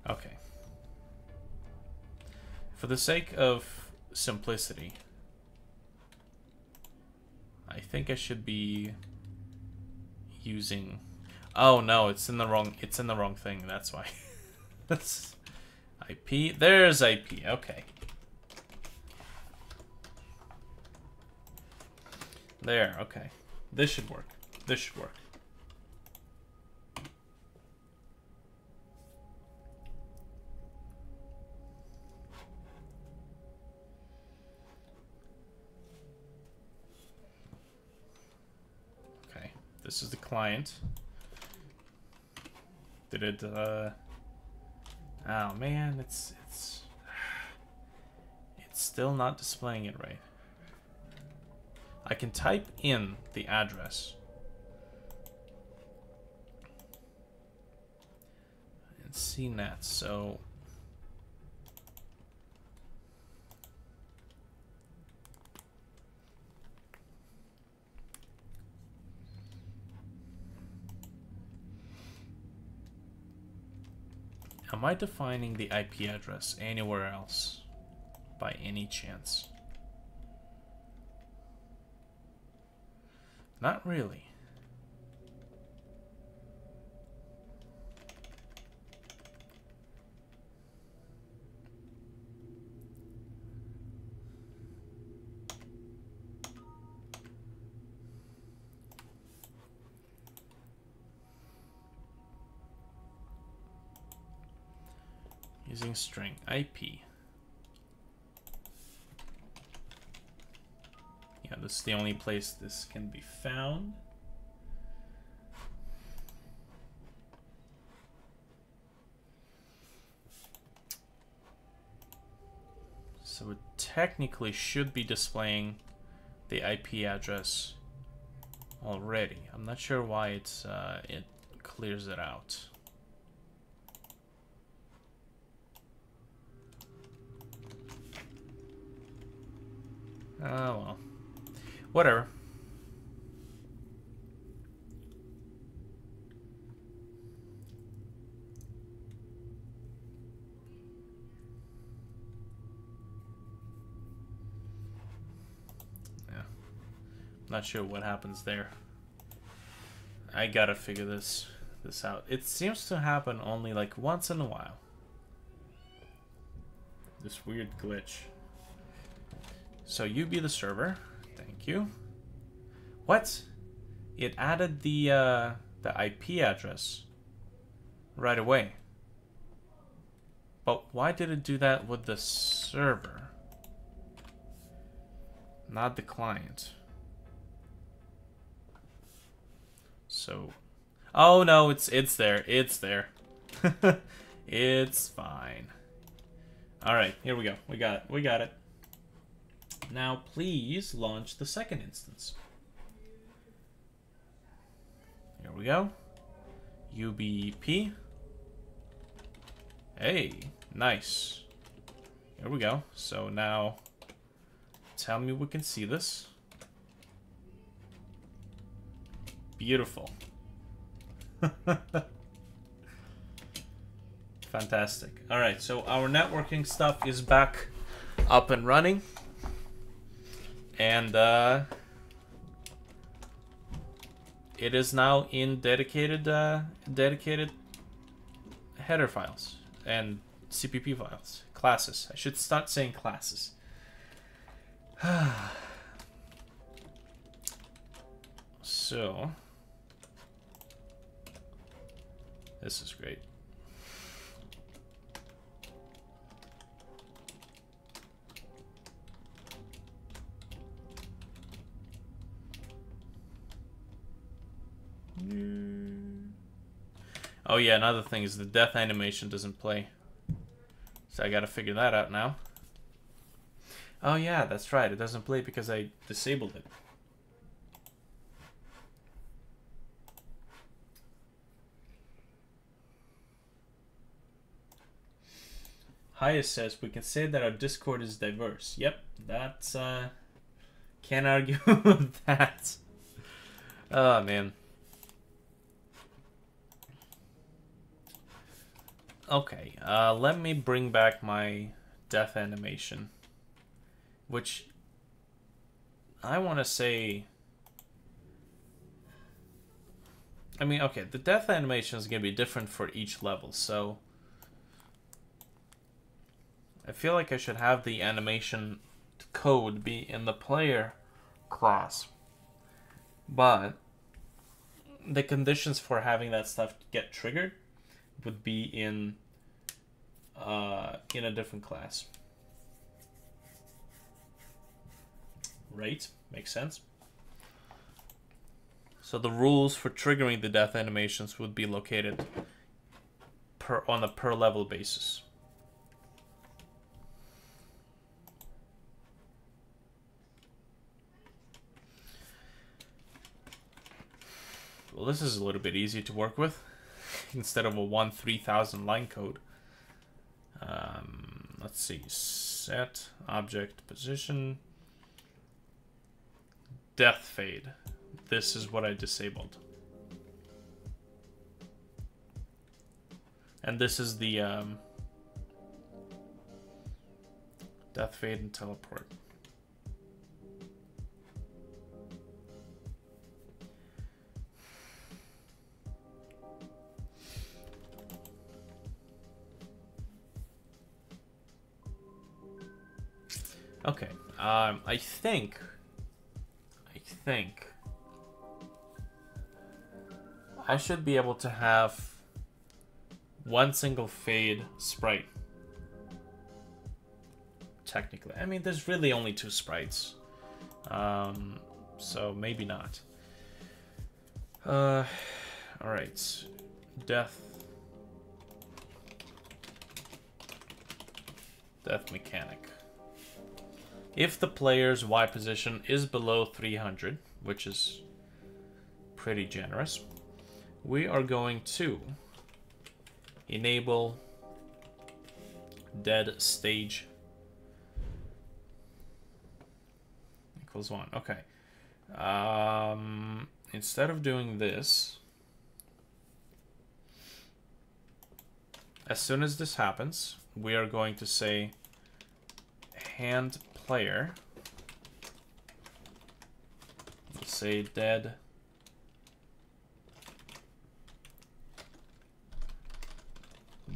A: Okay. For the sake of simplicity, I think I should be using... Oh no, it's in the wrong thing, that's why. That's IP. There's IP. Okay. There, okay. This should work. This should work. Okay, this is the client. Did it, oh man, it's still not displaying it right. I can type in the address. And CNET, so... Am I defining the IP address anywhere else by any chance? Not really. Using string IP. Yeah, this is the only place this can be found. So it technically should be displaying the IP address already. I'm not sure why it's it clears it out. Oh well. Whatever. Yeah. Not sure what happens there. I gotta figure this out. It seems to happen only like once in a while. This weird glitch. So you be the server. Thank you. What? It added the IP address right away. But why did it do that with the server? Not the client. So, oh no, it's there. It's there. It's fine. All right, here we go. We got it. We got it. Now, please launch the second instance. Here we go. UBP. Hey, nice. Here we go. So now, tell me we can see this. Beautiful. Fantastic. All right, so our networking stuff is back up and running. And it is now in dedicated header files and CPP files. Classes. I should start saying classes. So, this is great. Oh yeah, another thing is the death animation doesn't play. So I gotta figure that out now. Oh yeah, that's right, it doesn't play because I disabled it. Highest says, we can say that our Discord is diverse. Yep, that's, can't argue with that. Oh man. Okay, let me bring back my death animation, which I want to say, I mean, okay, the death animation is going to be different for each level, so I feel like I should have the animation code be in the player class, but the conditions for having that stuff get triggered would be in a different class. Right? Makes sense. So the rules for triggering the death animations would be located on a per level basis. Well, this is a little bit easy to work with instead of a 3000 line code. Let's see, set object position death fade. This is what I disabled. And this is the death fade and teleport. Okay, I think I should be able to have one single fade sprite. Technically, I mean, there's really only 2 sprites, so maybe not. All right, death mechanic. If the player's Y position is below 300, which is pretty generous, we are going to enable dead stage equals 1. Okay. Instead of doing this, as soon as this happens, we are going to say hand player, let's say dead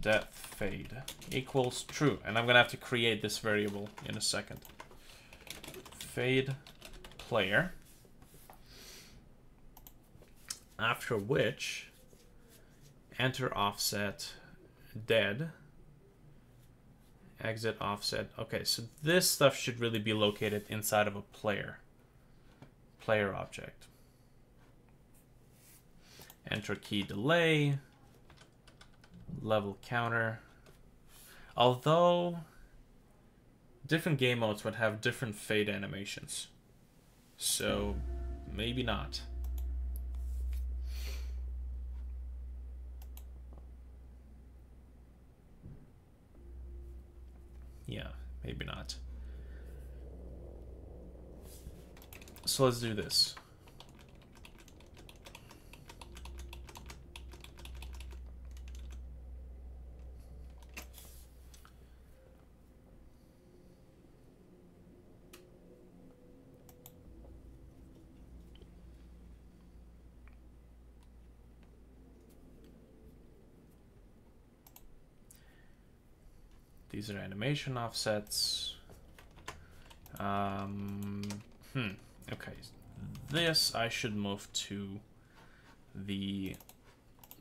A: death fade equals true, and I'm gonna have to create this variable in a second. Fade player, after which enter offset dead exit offset. Okay, so this stuff should really be located inside of a player object. Enter key delay, level counter. Although different game modes would have different fade animations, so maybe not. Yeah, maybe not. So let's do this. These are animation offsets. Okay, this I should move to the...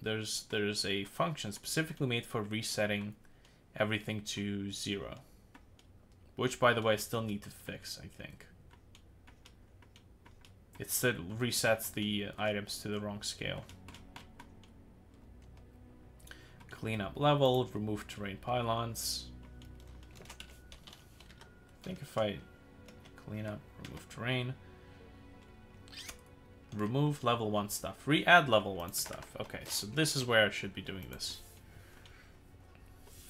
A: There's a function specifically made for resetting everything to 0. Which, by the way, I still need to fix, I think. It still resets the items to the wrong scale. Clean up level, remove terrain pylons. I think if I clean up, remove terrain. Remove level 1 stuff. Re-add level 1 stuff. Okay, so this is where I should be doing this.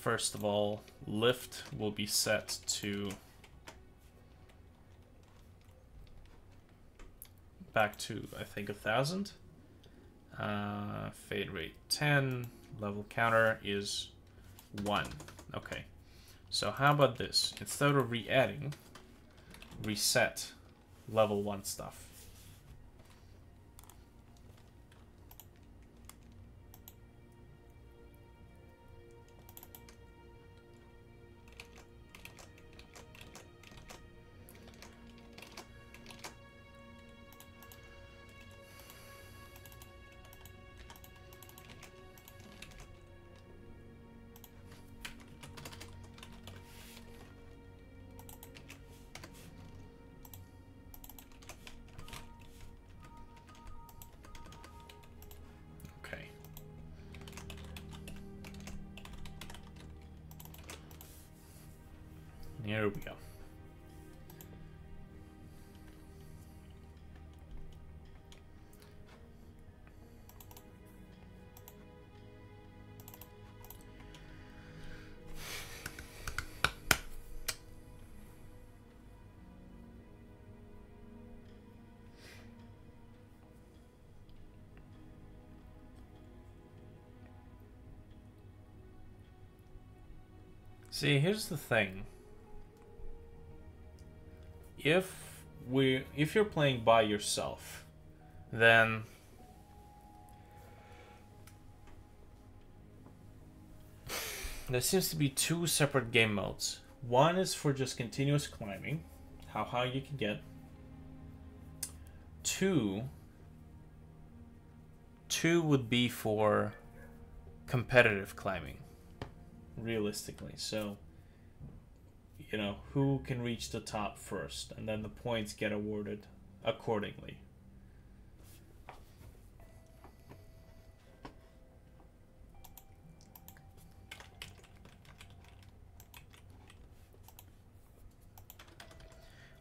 A: First of all, lift will be set to back to, I think, 1000. Fade rate 10. Level counter is 1. Okay. So how about this? Instead of re-adding, reset level 1 stuff. Here we go. See, here's the thing. If you're playing by yourself, then there seems to be 2 separate game modes. One is for just continuous climbing, how high you can get. Two would be for competitive climbing, realistically. So, you know, who can reach the top first, and then the points get awarded accordingly.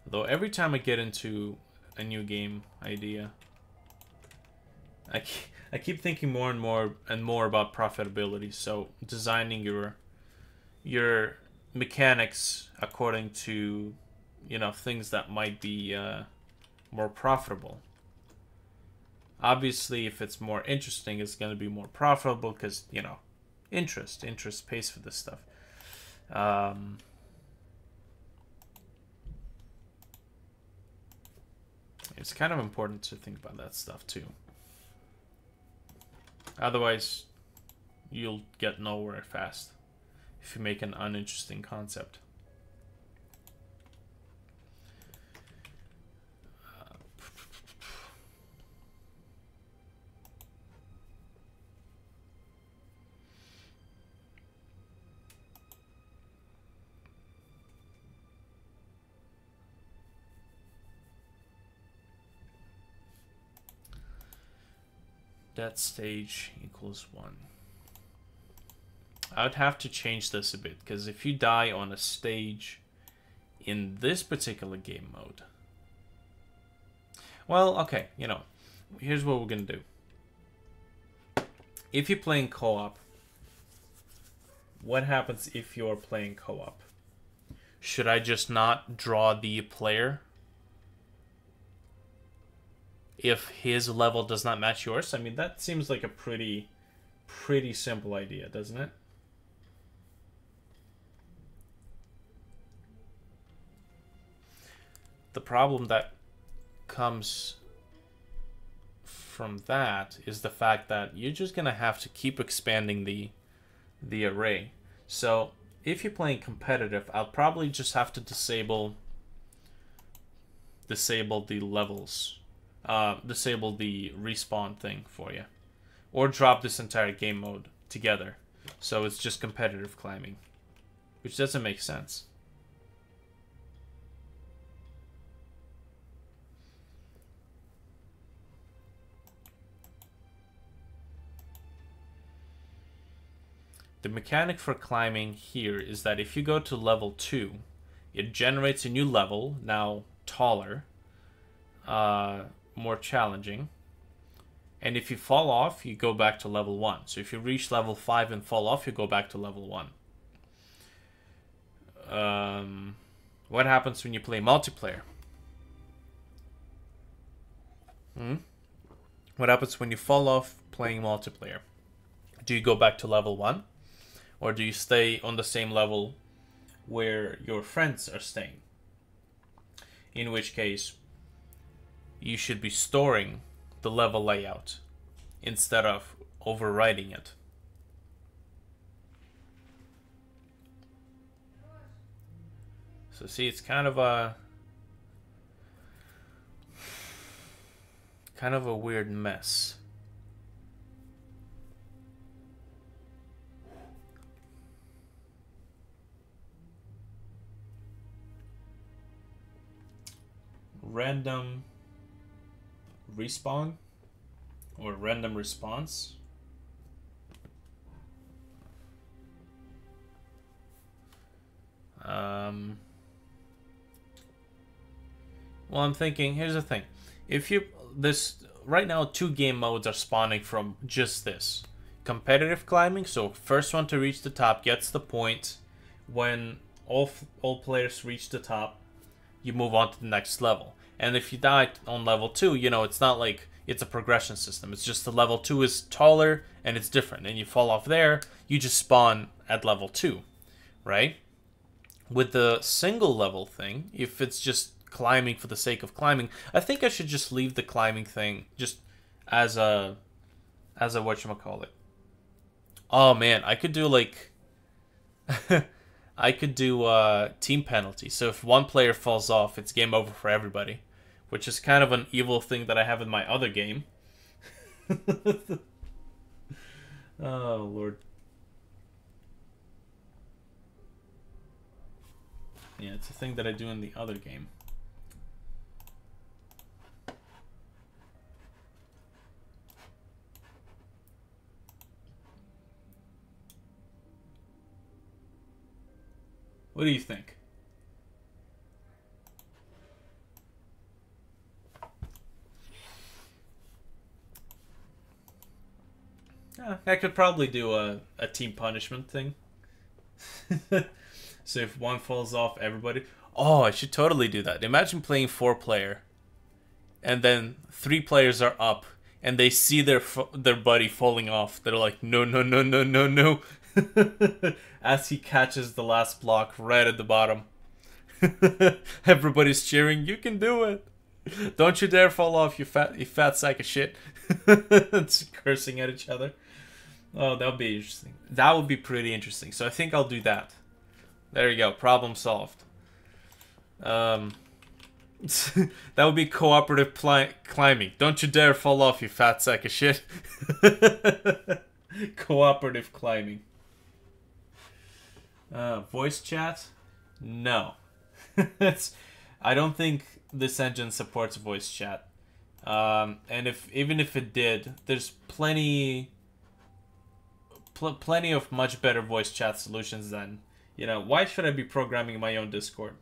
A: Though every time I get into a new game idea, I keep thinking more and more about profitability. So designing your mechanics according to, you know, things that might be more profitable. Obviously, if it's more interesting, it's going to be more profitable because, you know, interest pays for this stuff. It's kind of important to think about that stuff too. Otherwise, you'll get nowhere fast if you make an uninteresting concept. That stage equals 1. I would have to change this a bit, because if you die on a stage in this particular game mode... Well, okay, you know, here's what we're going to do. If you're playing co-op, what happens if you're playing co-op? Should I just not draw the player if his level does not match yours? I mean, that seems like a pretty simple idea, doesn't it? The problem that comes from that is the fact that you're just gonna have to keep expanding the array. So if you're playing competitive, I'll probably just have to disable disable the levels, disable the respawn thing for you, or drop this entire game mode together, so it's just competitive climbing, which doesn't make sense. The mechanic for climbing here is that if you go to level 2, it generates a new level, now taller, more challenging. And if you fall off, you go back to level 1. So if you reach level 5 and fall off, you go back to level 1. What happens when you play multiplayer? What happens when you fall off playing multiplayer? Do you go back to level 1? Or do you stay on the same level where your friends are staying? In which case, you should be storing the level layout instead of overwriting it. So see, it's kind of a weird mess. Random respawn or random response. Well, I'm thinking, here's the thing. If you, right now 2 game modes are spawning from just this. Competitive climbing, so first one to reach the top gets the point. When all players reach the top, you move on to the next level. And if you die on level 2, you know, it's not like it's a progression system. It's just the level 2 is taller and it's different. And you fall off there, you just spawn at level 2, right? With the single level thing, if it's just climbing for the sake of climbing, I think I should just leave the climbing thing just as a whatchamacallit. Oh man, I could do like I could do team penalty. So if one player falls off, it's game over for everybody, which is kind of an evil thing that I have in my other game. Oh Lord. Yeah, it's a thing that I do in the other game. What do you think? I could probably do a team punishment thing. So if one falls off, everybody... Oh, I should totally do that. Imagine playing 4-player, and then 3 players are up, and they see their buddy falling off. They're like, no, no, no, no, no, no. As he catches the last block right at the bottom. Everybody's cheering, you can do it. Don't you dare fall off, you fat sack of shit. It's cursing at each other. Oh, that would be interesting. That would be pretty interesting. So I think I'll do that. There you go. Problem solved. That would be cooperative climbing. Don't you dare fall off, you fat sack of shit. Cooperative climbing. Voice chat? No. I don't think this engine supports voice chat. And even if it did, there's plenty of much better voice chat solutions than, you know, why should I be programming my own Discord?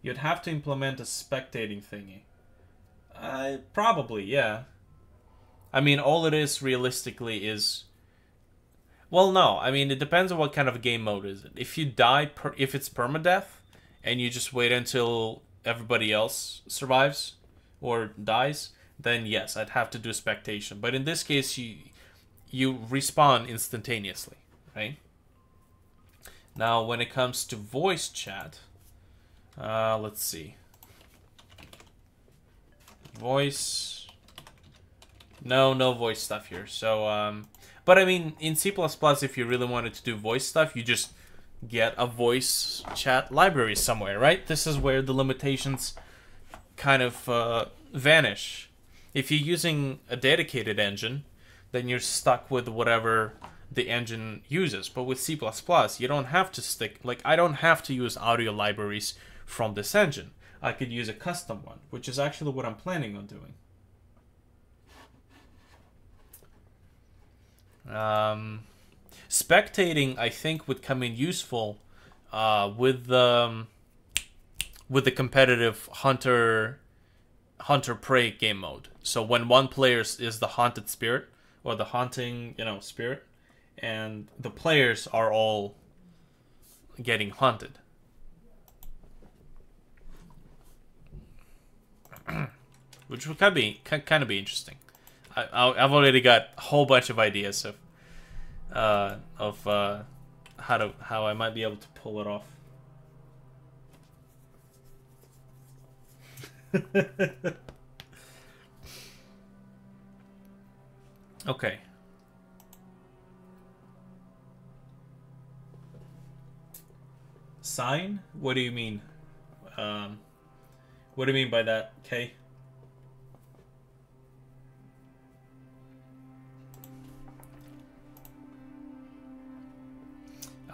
A: You'd have to implement a spectating thingy. Probably, yeah. I mean, all it is realistically is... Well, no. I mean, it depends on what kind of a game mode is it. If you die, if it's permadeath, and you just wait until everybody else survives or dies, then yes, I'd have to do spectation. But in this case, you respawn instantaneously, right? Now, when it comes to voice chat, let's see. Voice. No voice stuff here. So, but I mean, in C++, if you really wanted to do voice stuff, you just get a voice chat library somewhere, right? This is where the limitations kind of vanish. If you're using a dedicated engine, then you're stuck with whatever the engine uses. But with C++, you don't have to stick, like, I don't have to use audio libraries from this engine. I could use a custom one, which is actually what I'm planning on doing. Spectating, I think, would come in useful with the competitive hunter prey game mode. So when one player is the haunted spirit, or the haunting, spirit, and the players are all getting haunted. Which would kind of be interesting. I've already got a whole bunch of ideas of how I might be able to pull it off. Okay. Sign? What do you mean? What do you mean by that, Kay?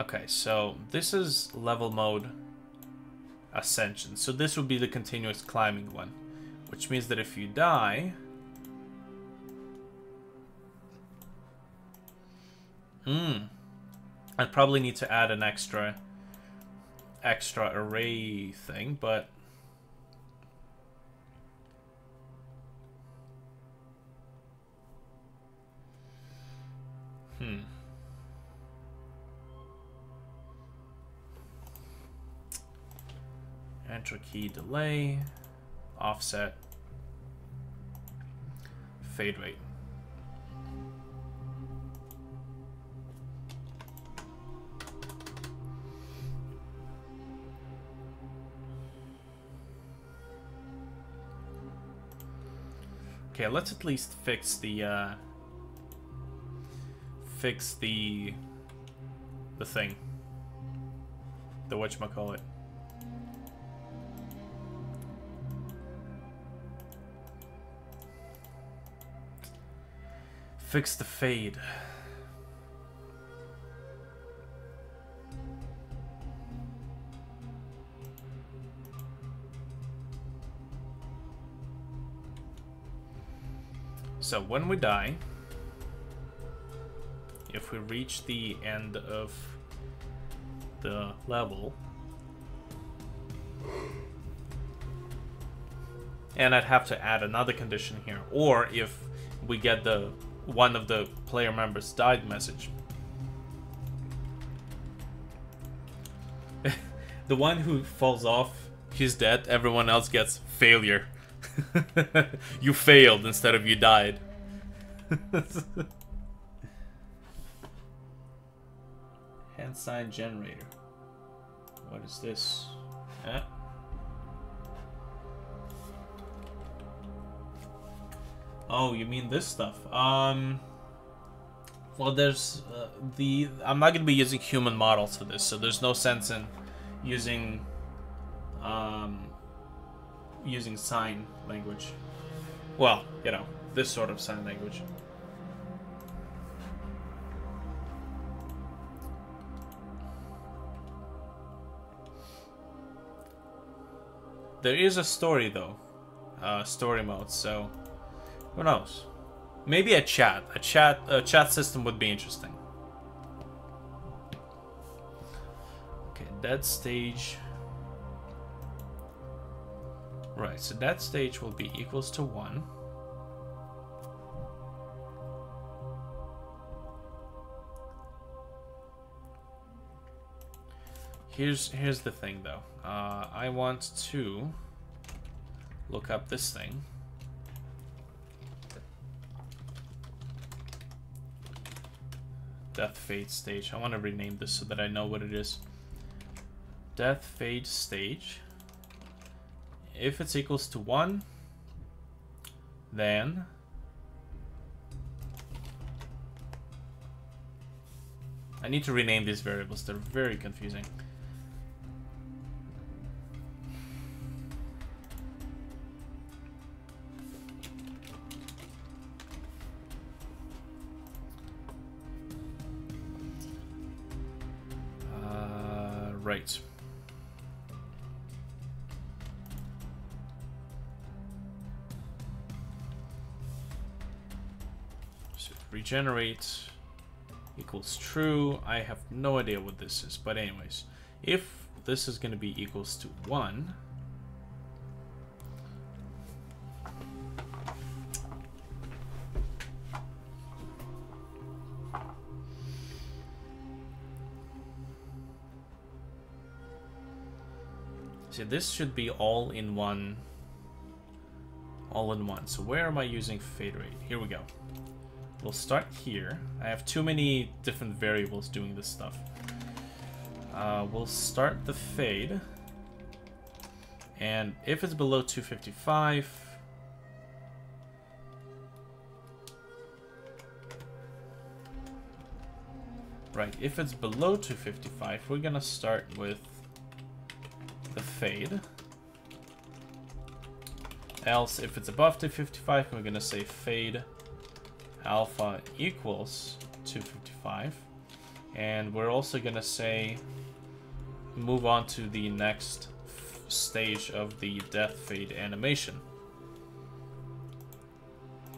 A: Okay, so this is level mode ascension. So this would be the continuous climbing one, which means that if you die, I'd probably need to add an extra array thing, but enter key delay, offset, fade rate. Okay, let's at least fix the thing. The whatchamacallit. Fix the fade. So when we die, if we reach the end of the level, and I'd have to add another condition here, or if we get the one of the player members died message. The one who falls off, he's dead, everyone else gets failure. You failed instead of you died. Hand sign generator. What is this? Oh, you mean this stuff? Well, there's I'm not gonna be using human models for this, so there's no sense in using using sign language. Well, this sort of sign language. There is a story though, story mode, so who knows? Maybe a chat system would be interesting. Okay, that stage. Right, so that stage will be equals to 1. Here's the thing though. I want to look up this thing. Death fade stage. I want to rename this so that I know what it is. Death fade stage. If it's equals to 1, then I need to rename these variables. They're very confusing. Right. So regenerate equals true. I have no idea what this is, but anyways, if this is going to be equals to 1, so this should be all in one. So where am I using fade rate? Here we go. We'll start here. I have too many different variables doing this stuff. We'll start the fade. And if it's below 255, right, if it's below 255, we're gonna start with the fade. Else, if it's above 255, we're gonna say fade alpha equals 255, and we're also gonna say move on to the next stage of the death fade animation.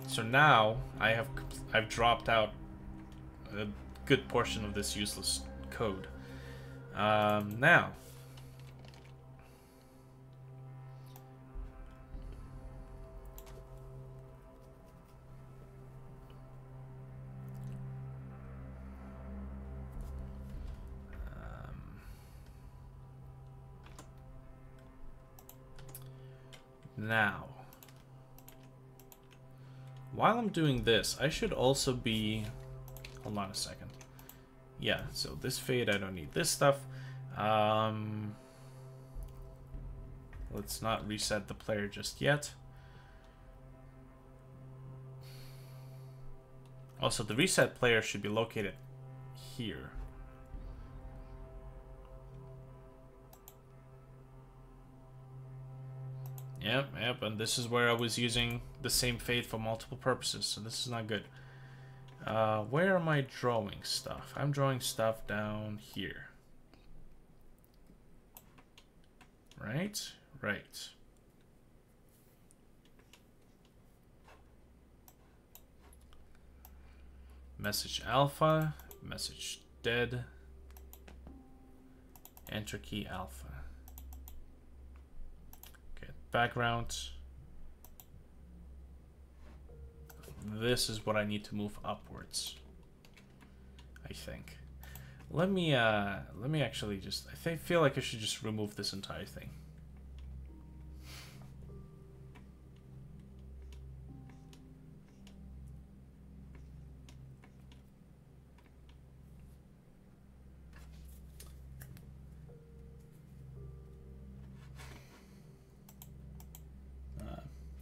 A: So now I've dropped out a good portion of this useless code. Now while I'm doing this, I should also be... Hold on a second. Yeah, so this fade, I don't need this stuff. Let's not reset the player just yet. Also, the reset player should be located here. Yep, and this is where I was using the same fade for multiple purposes, so this is not good. Where am I drawing stuff? I'm drawing stuff down here. Right? Right. Message alpha, message dead, enter key alpha. Background. This is what I need to move upwards, I think. Let me actually just, I feel like I should just remove this entire thing.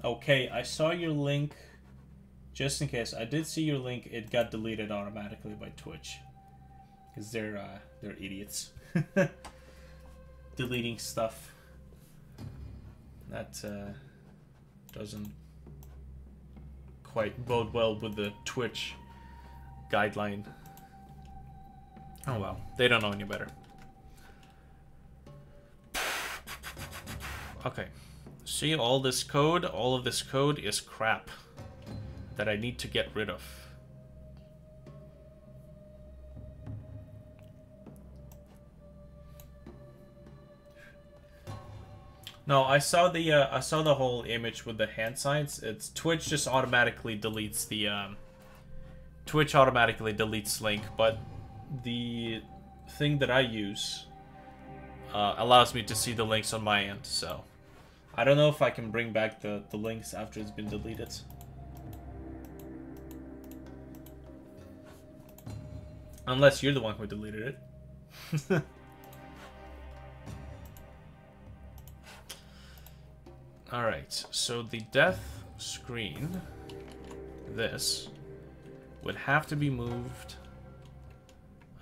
A: Okay, I saw your link. Just in case, I did see your link. It got deleted automatically by Twitch, because they're idiots. Deleting stuff that doesn't quite bode well with the Twitch guideline. Oh well, they don't know any better. Okay. See, all of this code is crap that I need to get rid of. No, I saw the whole image with the hand signs. It's Twitch just automatically deletes the link, but the thing that I use allows me to see the links on my end, so I don't know if I can bring back the links after it's been deleted. Unless you're the one who deleted it. Alright, so the death screen, this, would have to be moved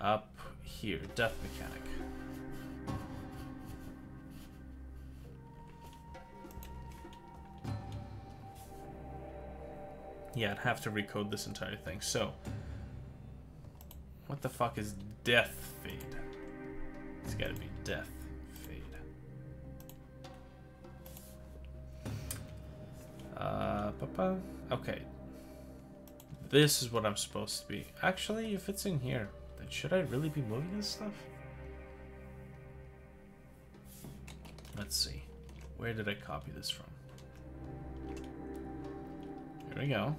A: up here? Death mechanic. Yeah, I'd have to recode this entire thing. So, what the fuck is death fade? It's gotta be death fade. Okay. This is what I'm supposed to be. Actually, if it's in here, then should I really be moving this stuff? Let's see. Where did I copy this from? Here we go.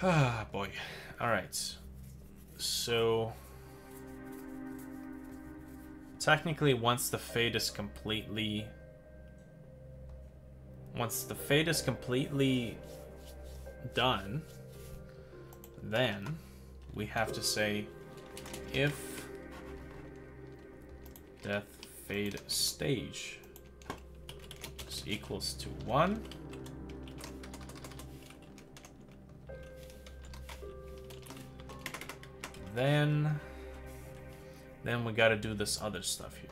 A: Ah, boy. Alright. So... technically, once the fade is completely done, then we have to say if death fade stage is equals to 1, then we got to do this other stuff here.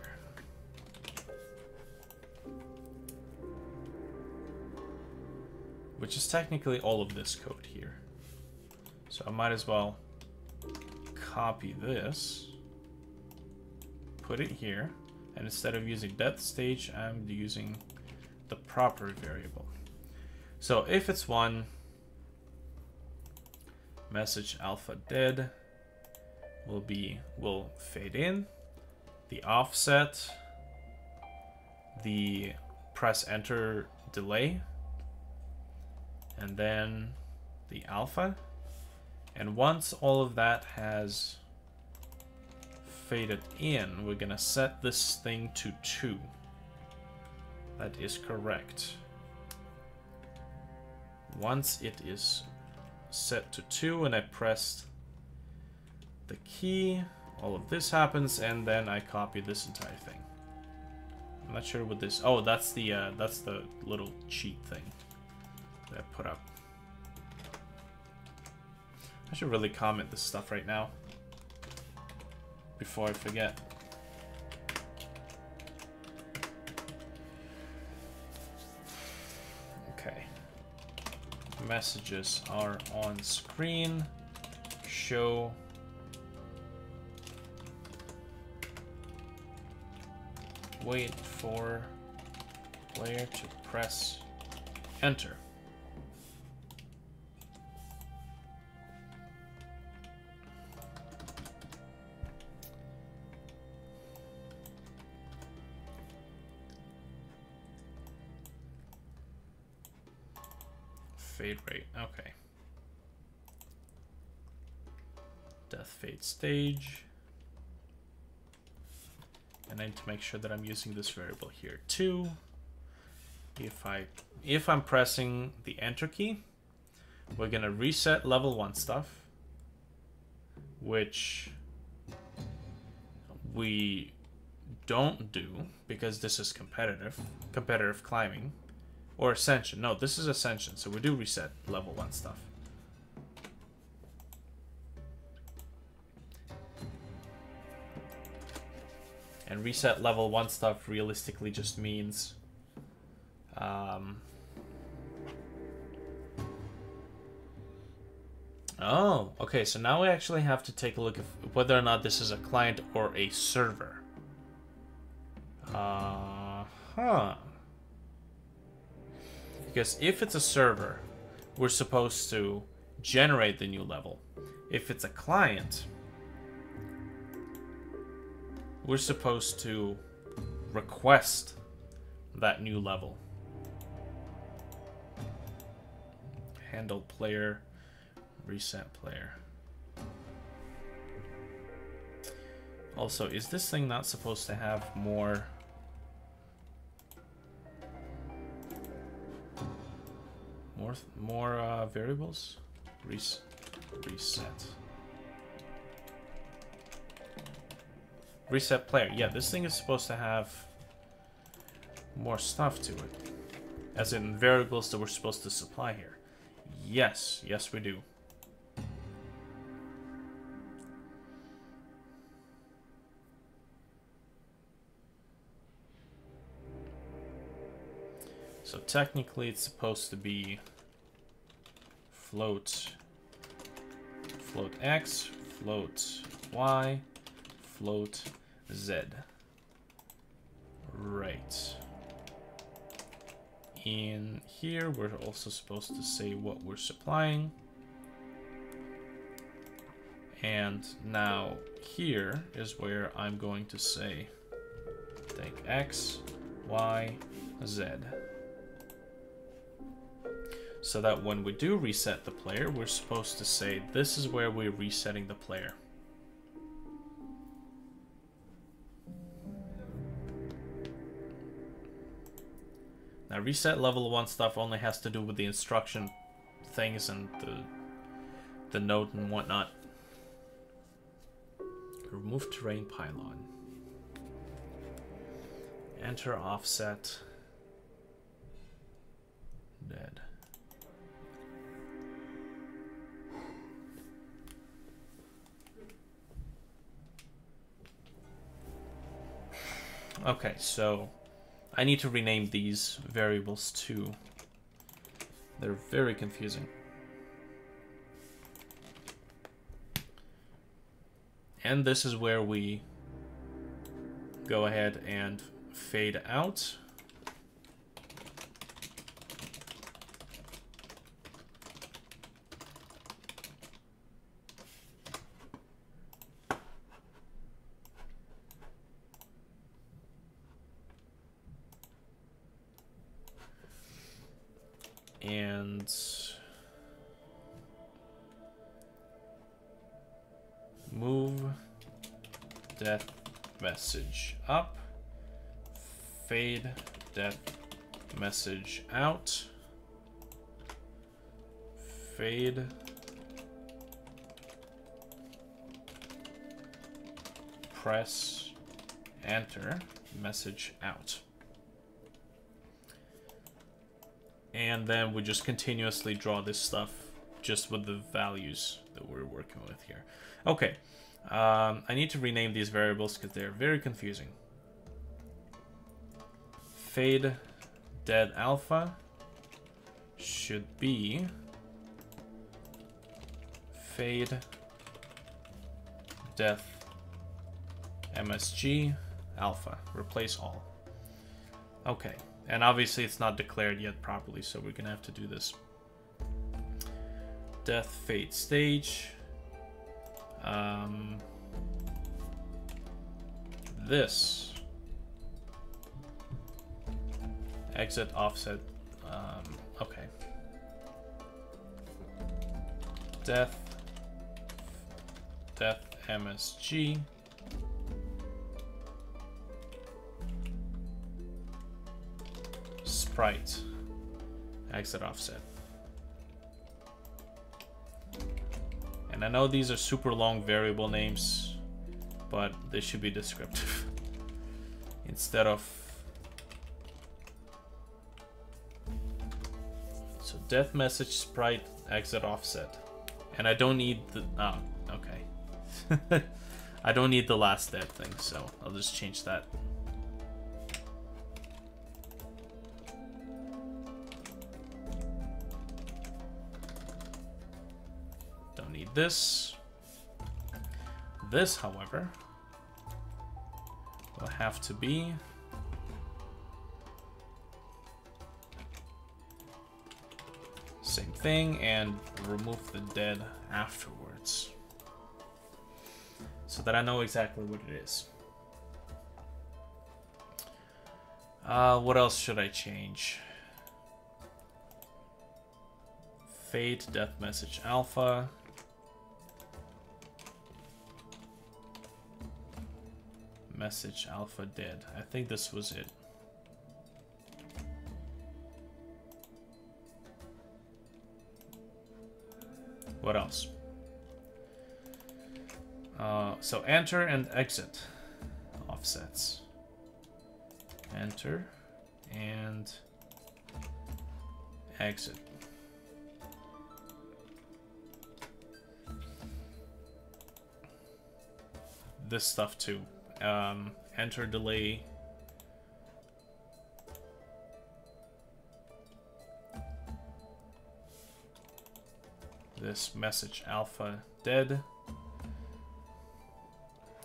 A: Which is technically all of this code here. So I might as well copy this, put it here, and instead of using death stage, I'm using the proper variable. So if it's 1, message alpha dead will fade in, the offset, the press enter delay, and then the alpha. And once all of that has faded in, we're gonna set this thing to 2. That is correct. Once it is set to 2 and I pressed the key, all of this happens, and then I copy this entire thing. I'm not sure what this... oh, that's the little cheat thing that I put up. I should really comment this stuff right now before I forget. Okay. Messages are on screen. Show wait for player to press enter. Fade rate, okay. Death fade stage. And I need to make sure that I'm using this variable here too. If I'm pressing the enter key, we're gonna reset level 1 stuff, which we don't do because this is competitive climbing, or ascension. No, this is ascension, so we do reset level 1 stuff. And reset level 1 stuff realistically just means oh, okay, so now we actually have to take a look at whether or not this is a client or a server. Because if it's a server, we're supposed to generate the new level. If it's a client, we're supposed to request that new level. Handle player, reset player. Also, is this thing not supposed to have more variables? Reset. Reset player. Yeah, this thing is supposed to have more stuff to it. As in variables that we're supposed to supply here. Yes, yes we do. So technically it's supposed to be float x, float y, float z. Right. In here we're also supposed to say what we're supplying. And now here is where I'm going to say take x, y, z. So that when we do reset the player, we're supposed to say this is where we're resetting the player. Now reset level 1 stuff only has to do with the instruction things and the node and whatnot. Remove terrain pylon. Enter offset. Dead. Okay, so I need to rename these variables too. They're very confusing. And this is where we go ahead and fade out. And move death message up, fade death message out, fade press enter message out. And then we just continuously draw this stuff just with the values that we're working with here. Okay, I need to rename these variables because they're very confusing. Fade dead alpha should be fade death MSG alpha. Replace all. Okay. And obviously it's not declared yet properly, so we're gonna have to do this. Death fade stage. This. Exit offset. Okay. Death MSG. Sprite, exit offset. And I know these are super long variable names, but they should be descriptive instead of. So death message, sprite, exit offset. And I don't need the, oh, okay. I don't need the last dead thing, so I'll just change that. This, however, will have to be same thing and remove the dead afterwards so that I know exactly what it is. What else should I change? Fade death message alpha. Message alpha dead. I think this was it. What else? So enter and exit. offsets. Enter and exit. This stuff too. Enter delay. This message alpha dead.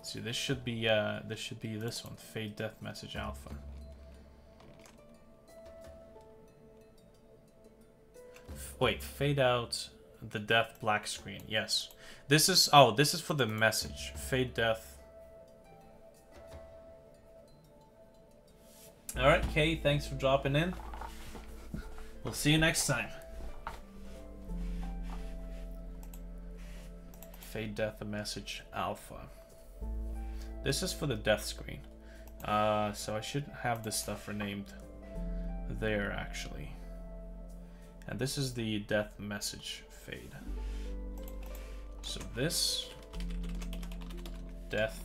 A: See, this should be this one, fade death message alpha. Wait, fade out the death black screen. Yes. This is for the message. Fade death. Alright, Kay, thanks for dropping in. We'll see you next time. Fade death message alpha. This is for the death screen. So I should have this stuff renamed there actually. And this is the death message fade. So this death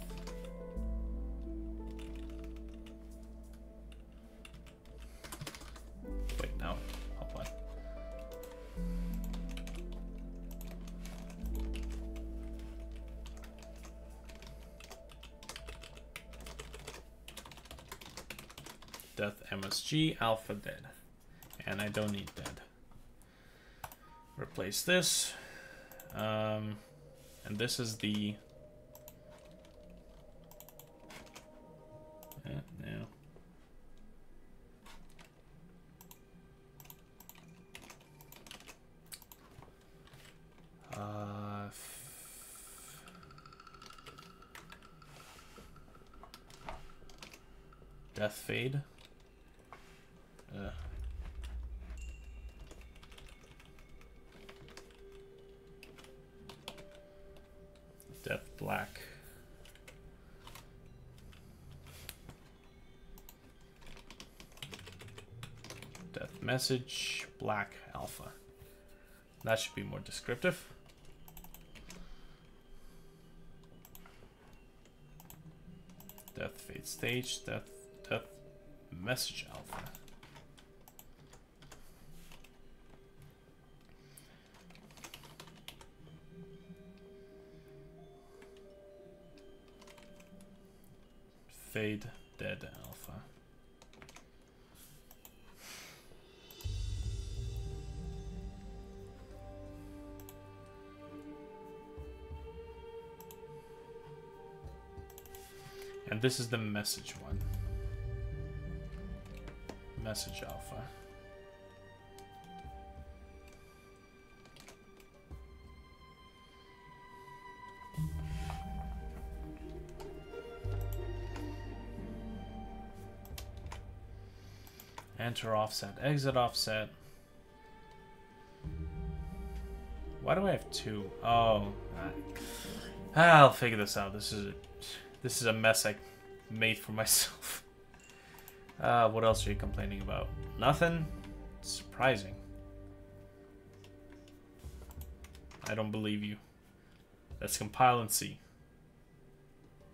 A: no, hold on. Death MSG alpha dead. And I don't need dead. Replace this. And this is the no. Death fade. Death black. Death message black alpha. That should be more descriptive. Death fade stage, death message alpha. Fade dead alpha. And this is the message one. Message alpha. Enter offset, exit offset. Why do I have two? Oh, I'll figure this out. This is a mess I made for myself. What else are you complaining about? Nothing? Surprising. I don't believe you. Let's compile and see.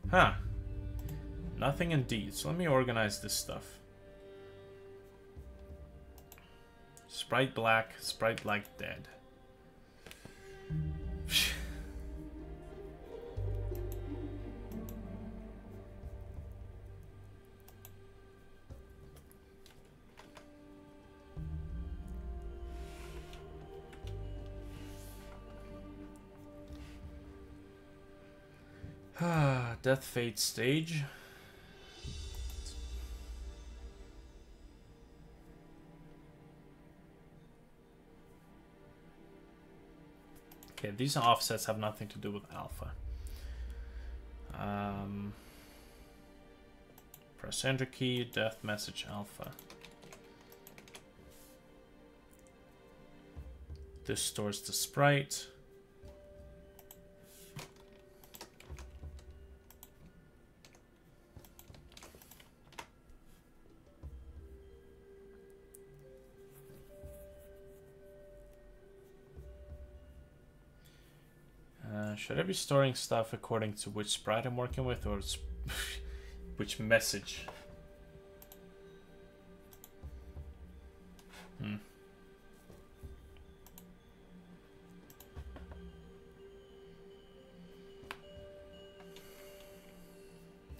A: Huh. Nothing indeed. So let me organize this stuff. Sprite black dead. Death fade stage. Okay, these offsets have nothing to do with alpha. Press enter key, death message alpha. This stores the sprite. Should I be storing stuff according to which sprite I'm working with, or Which message?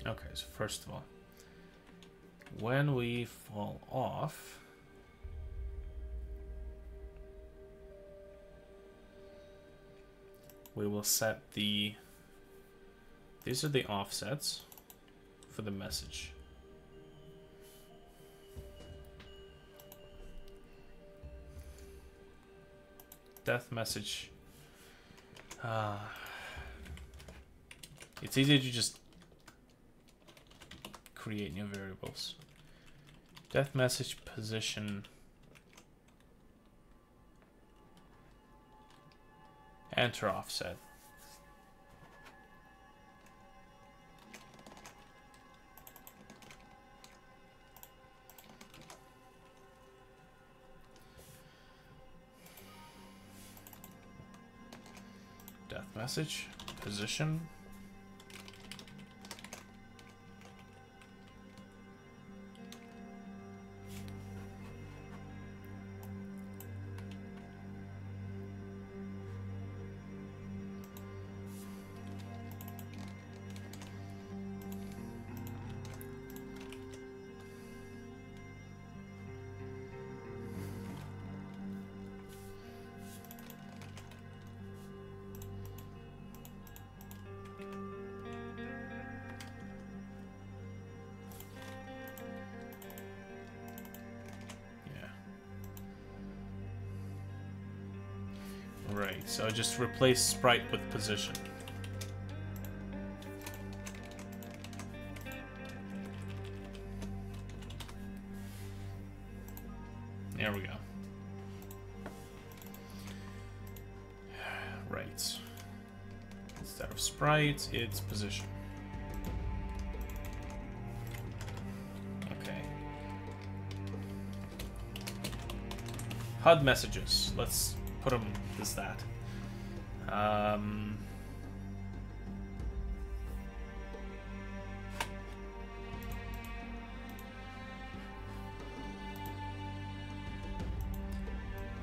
A: Okay, so first of all, when we fall off, we will set the, these are the offsets for the message. Death message. It's easy to just create new variables. Death message position. Enter offset. Death message position. Right, so just replace sprite with position. There we go. Right. Instead of sprite, it's position. Okay. HUD messages. Let's put them as that.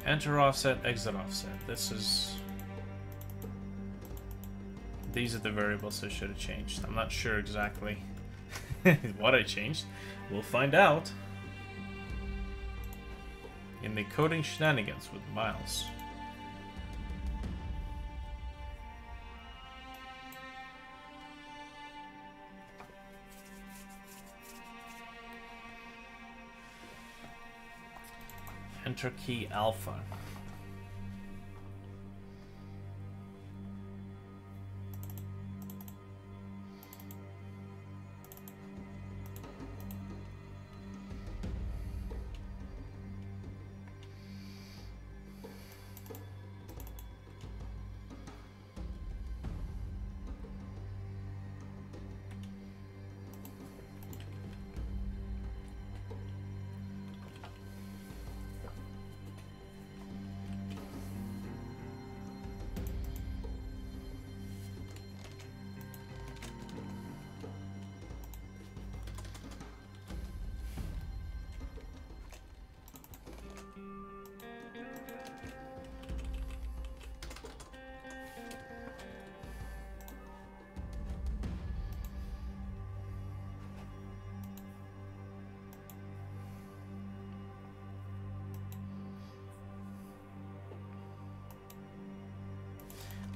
A: Enter offset, exit offset. These are the variables I should have changed. I'm not sure exactly what I changed. We'll find out in the coding shenanigans with Miles. Enter key alpha.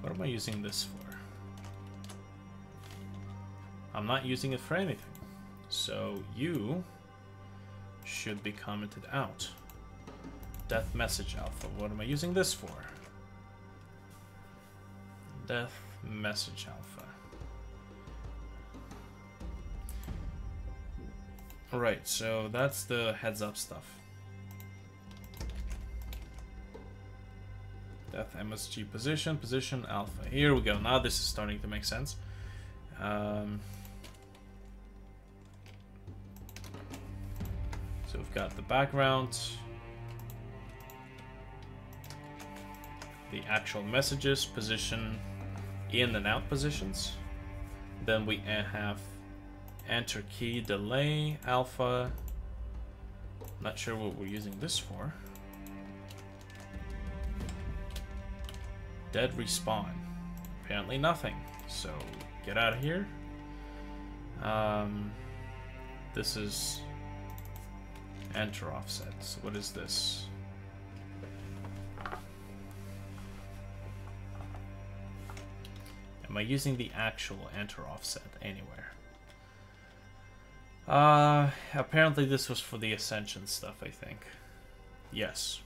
A: What am I using this for? I'm not using it for anything. So you should be commented out. Death message alpha. What am I using this for? Death message alpha. Alright, so that's the heads up stuff. Death MSG position alpha. Here we go. Now this is starting to make sense. So we've got the background, the actual messages, position, in and out positions. Then we have enter key delay alpha. Not sure what we're using this for. Dead respawn. Apparently nothing. So get out of here. This is enter offset. So what is this? Am I using the actual enter offset anywhere? Apparently this was for the Ascension stuff, I think. Yes.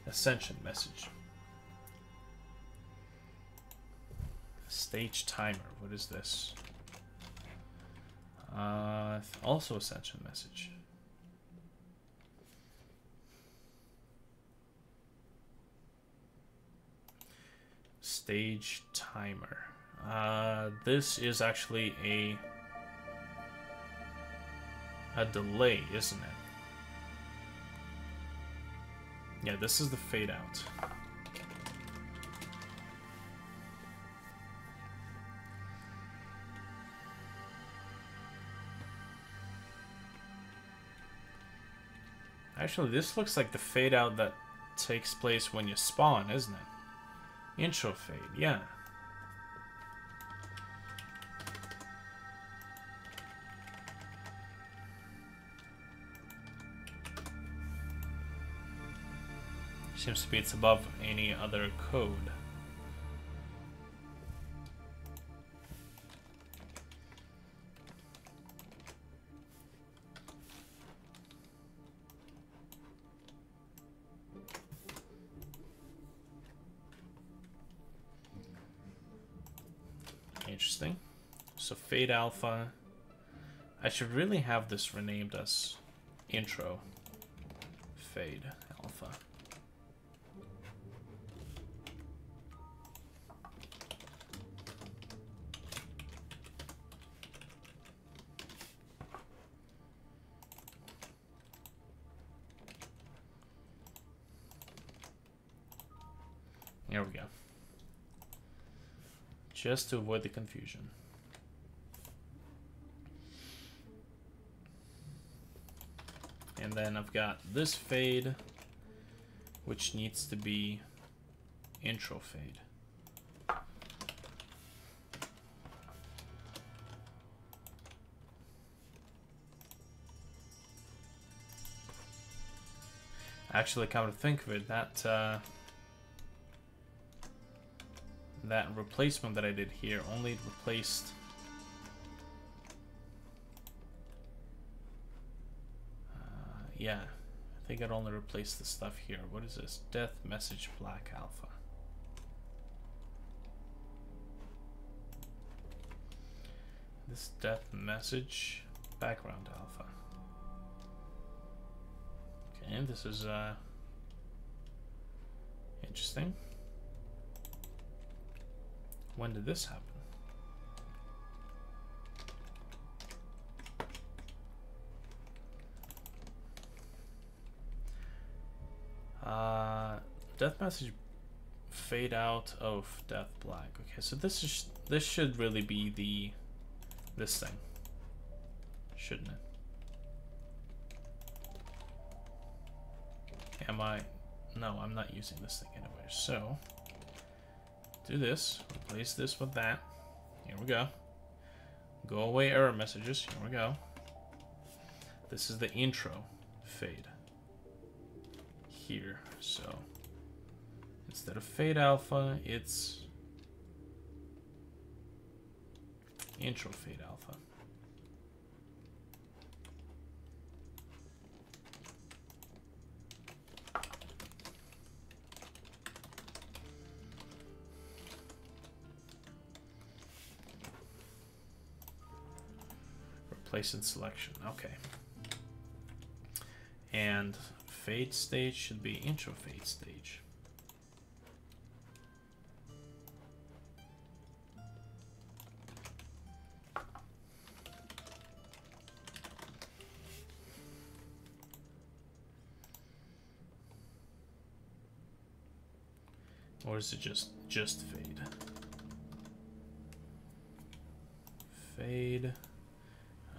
A: Ascension message. Stage timer. What is this? Also Ascension message. Stage timer. This is actually a delay, isn't it? Yeah, this is the fade out. Actually, this looks like the fade out that takes place when you spawn, isn't it? Intro fade, yeah. Seems to be it's above any other code. Interesting. So fade alpha. I should really have this renamed as intro fade alpha. There we go. Just to avoid the confusion. And then I've got this fade, which needs to be intro fade. Actually, come to think of it, that replacement that I did here only replaced yeah, I think it only replaced the stuff here. What is this? Death message black alpha. This death message background alpha. Okay, and this is interesting. When did this happen? Death message fade out of death black. Okay, so this should really be this thing, shouldn't it? Am I? No, I'm not using this thing anyway. So do this, replace this with that. Here we go. Go away error messages. Here we go. This is the intro fade here. So instead of fade alpha, it's intro fade alpha. Replace in selection. Okay. And fade stage should be intro fade stage. Or is it just fade? Fade.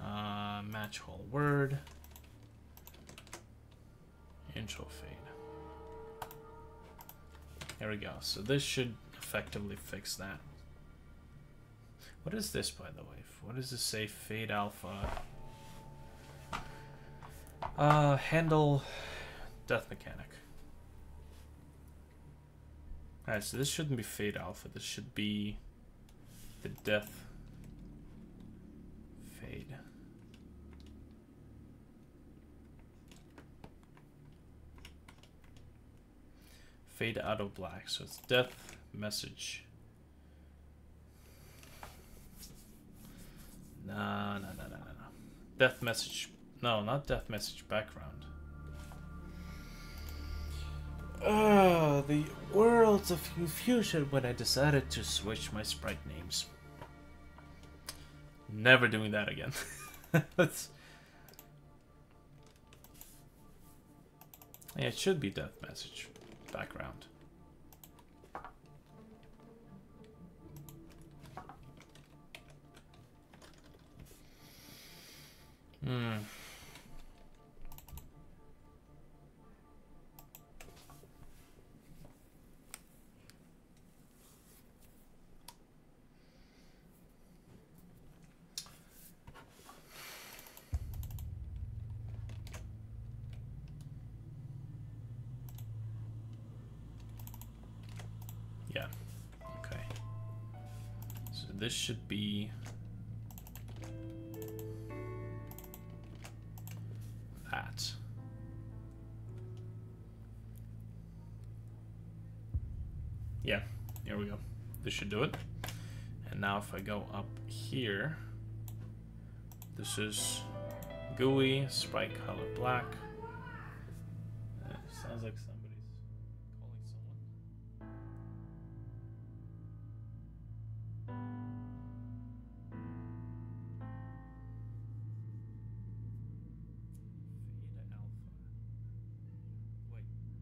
A: Match whole word. Intro fade. There we go. So this should effectively fix that. What is this, by the way? What does this say? Fade alpha. Handle death mechanic. Alright, so this shouldn't be fade alpha. This should be the death fade. Fade out of black. So it's death message. No. Death message. No, not death message background. The worlds of confusion when I decided to switch my sprite names. Never doing that again. That's... Yeah, it should be death message background. Yeah. Okay. So this should be that. Yeah, here we go. This should do it. And now if I go up here, this is GUI, sprite color black. Sounds like somebody's calling someone. Fade alpha. Wait, no, this creates this.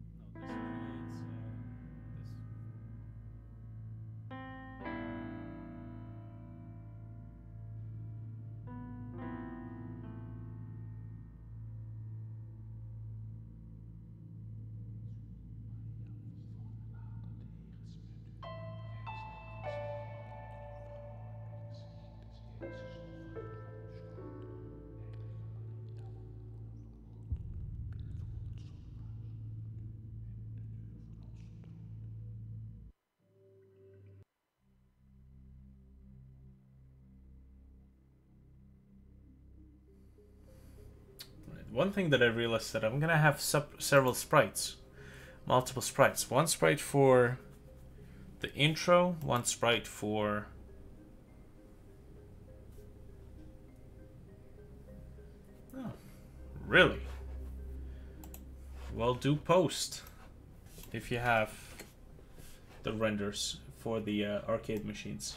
A: One thing that I realized that I'm gonna have several sprites, multiple sprites. One sprite for the intro, one sprite for really? Well, do post if you have the renders for the arcade machines.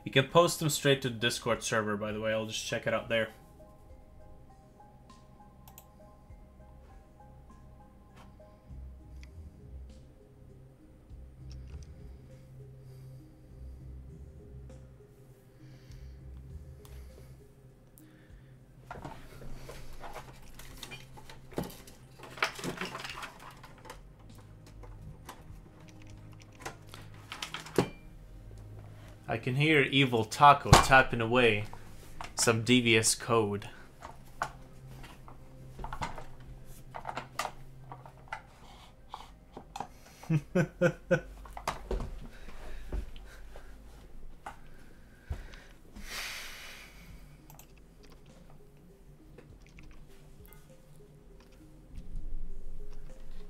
A: You can post them straight to the Discord server, by the way. I'll just check it out there. I can hear Evil Taco tapping away some devious code.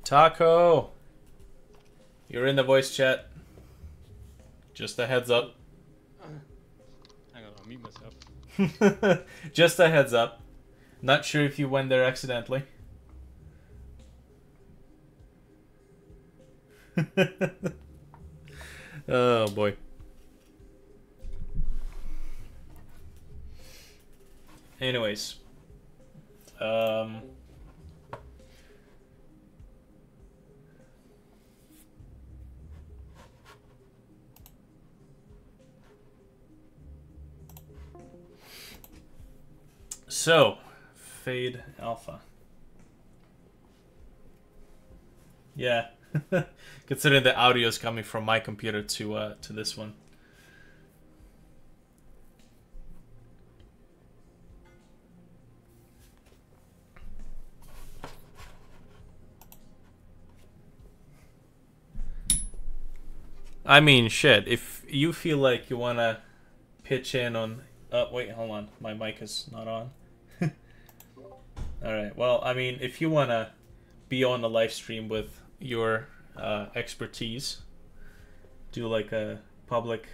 A: Taco! You're in the voice chat. Just a heads up.
B: I gotta unmute myself.
A: Just a heads up. Not sure if you went there accidentally. Oh boy. Anyways. So, fade alpha. Yeah. Considering the audio is coming from my computer to this one. I mean, shit, if you feel like you want to pitch in on... wait, hold on. My mic is not on. Alright, well, I mean, if you want to be on the live stream with your expertise, do like a public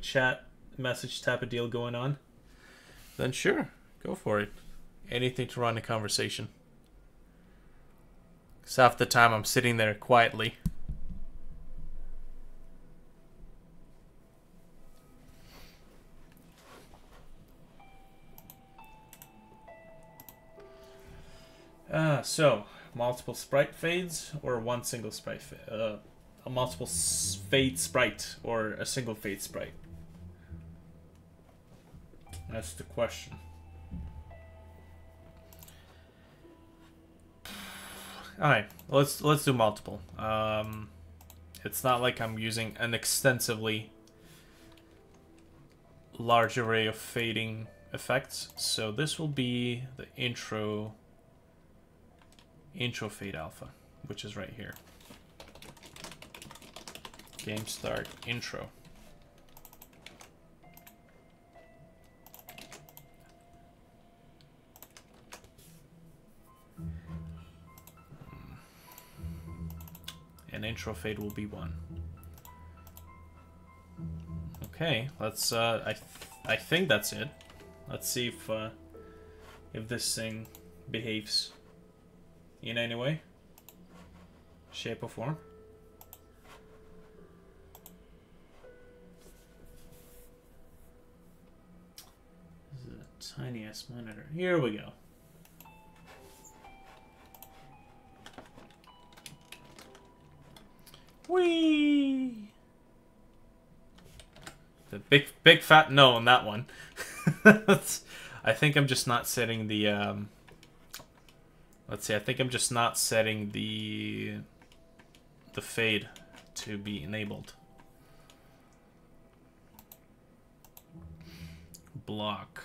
A: chat message type of deal going on, then sure, go for it. Anything to run a conversation. Because half the time I'm sitting there quietly. So, multiple sprite fades or one single sprite a multiple fade sprite or a single fade sprite? That's the question. Alright, let's do multiple. It's not like I'm using an extensively large array of fading effects, so this will be the intro fade alpha, which is right here. Game start intro. And intro fade will be 1. Okay, let's I think that's it. Let's see if this thing behaves in any way, shape or form. This is a tiny ass monitor. Here we go. Whee! The big fat no on that one. I think I'm just not setting the let's see, I think I'm just not setting the fade to be enabled. Block.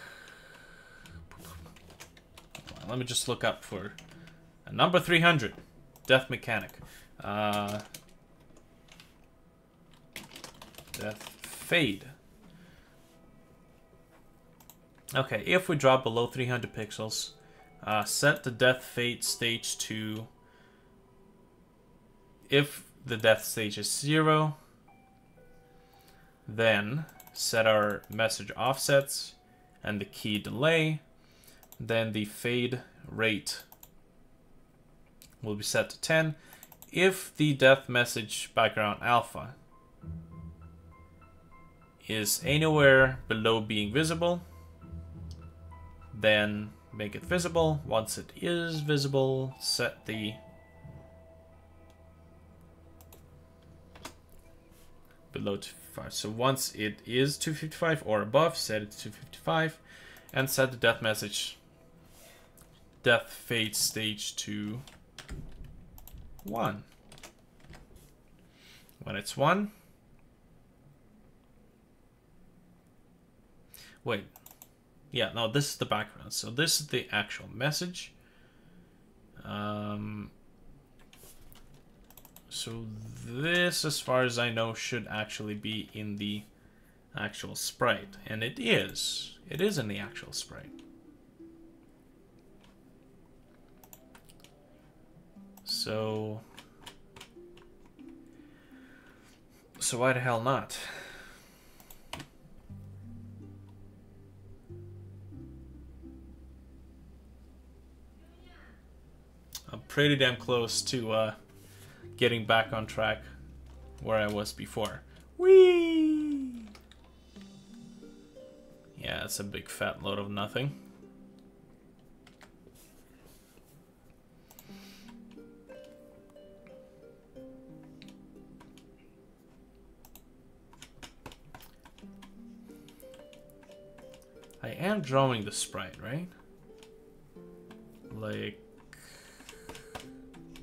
A: Let me just look up for a number 300. Death mechanic. Death fade. Okay, if we drop below 300 pixels, set the death fade stage to, if the death stage is 0, then set our message offsets and the key delay, then the fade rate will be set to 10. If the death message background alpha is anywhere below being visible, then make it visible. Once it is visible, set the below 255. So once it is 255 or above, set it to 255 and set the death message death fade stage to 1. When it's 1, wait. Yeah, no, this is the background. So this is the actual message. So this, as far as I know, should actually be in the actual sprite. And it is. It is in the actual sprite. So why the hell not? pretty damn close to getting back on track where I was before. Whee! Yeah, it's a big fat load of nothing. I am drawing the sprite, right? Like,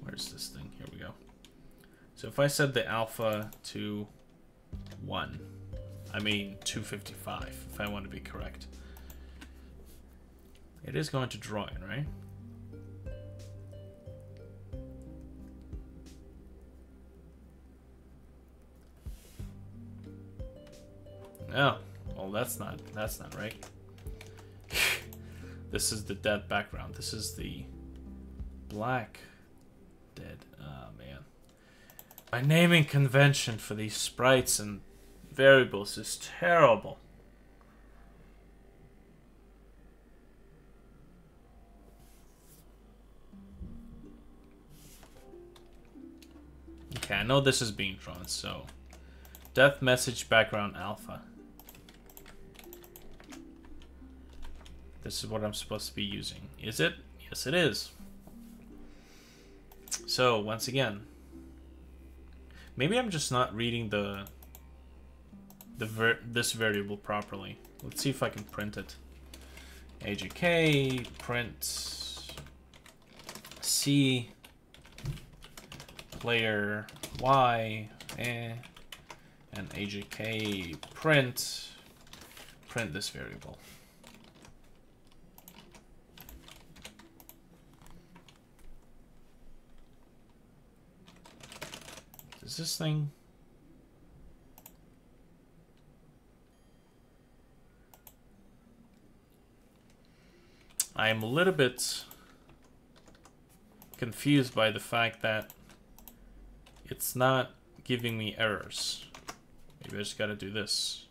A: where's this thing? Here we go. So if I set the alpha to 1, I mean 255, if I want to be correct. It is going to draw in, right? Oh, well that's not right. This is the dead background. This is the black dead. Oh man. My naming convention for these sprites and variables is terrible. Okay, I know this is being drawn, so death message background alpha. This is what I'm supposed to be using. Is it? Yes, it is. So, once again, maybe I'm just not reading this variable properly. Let's see if I can print it. AJK print C player Y and AJK print this variable. Is this thing? I am a little bit confused by the fact that it's not giving me errors. Maybe I just gotta do this.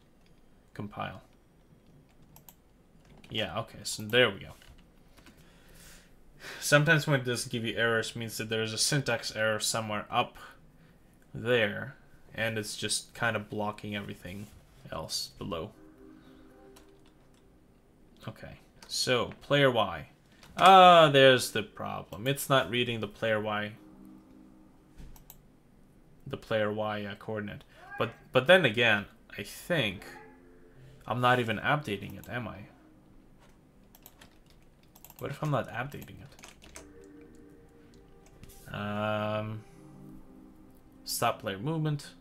A: Compile. Yeah, okay, so there we go. Sometimes when it doesn't give you errors, means that there's a syntax error somewhere up there, and it's just kind of blocking everything else below. Okay, so player Y. Ah, there's the problem. It's not reading the player Y coordinate. But then again, I think I'm not even updating it, am I? What if I'm not updating it? Stop player movement.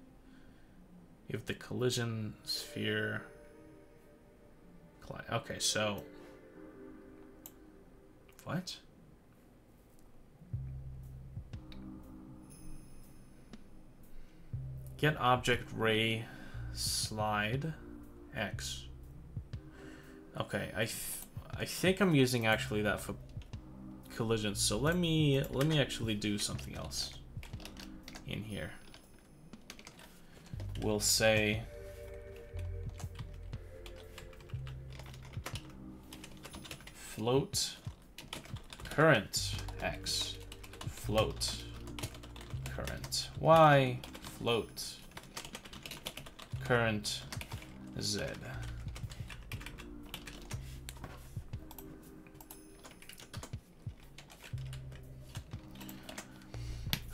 A: If the collision sphere. Okay, so what? Get object ray slide X. Okay, I think I'm using actually that for collisions. So let me actually do something else in here. We'll say float current X, float current Y, float current Z.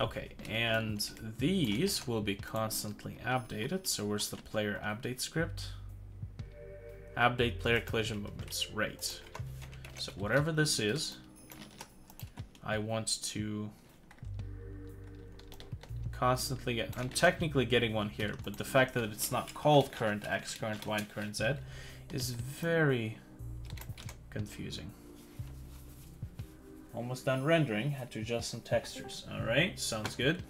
A: Okay, and these will be constantly updated. So where's the player update script? Update player collision movements, right. So whatever this is, I want to constantly get, I'm technically getting one here, but the fact that it's not called current X, current Y, and current Z is very confusing. Almost done rendering, had to adjust some textures. Alright, sounds good.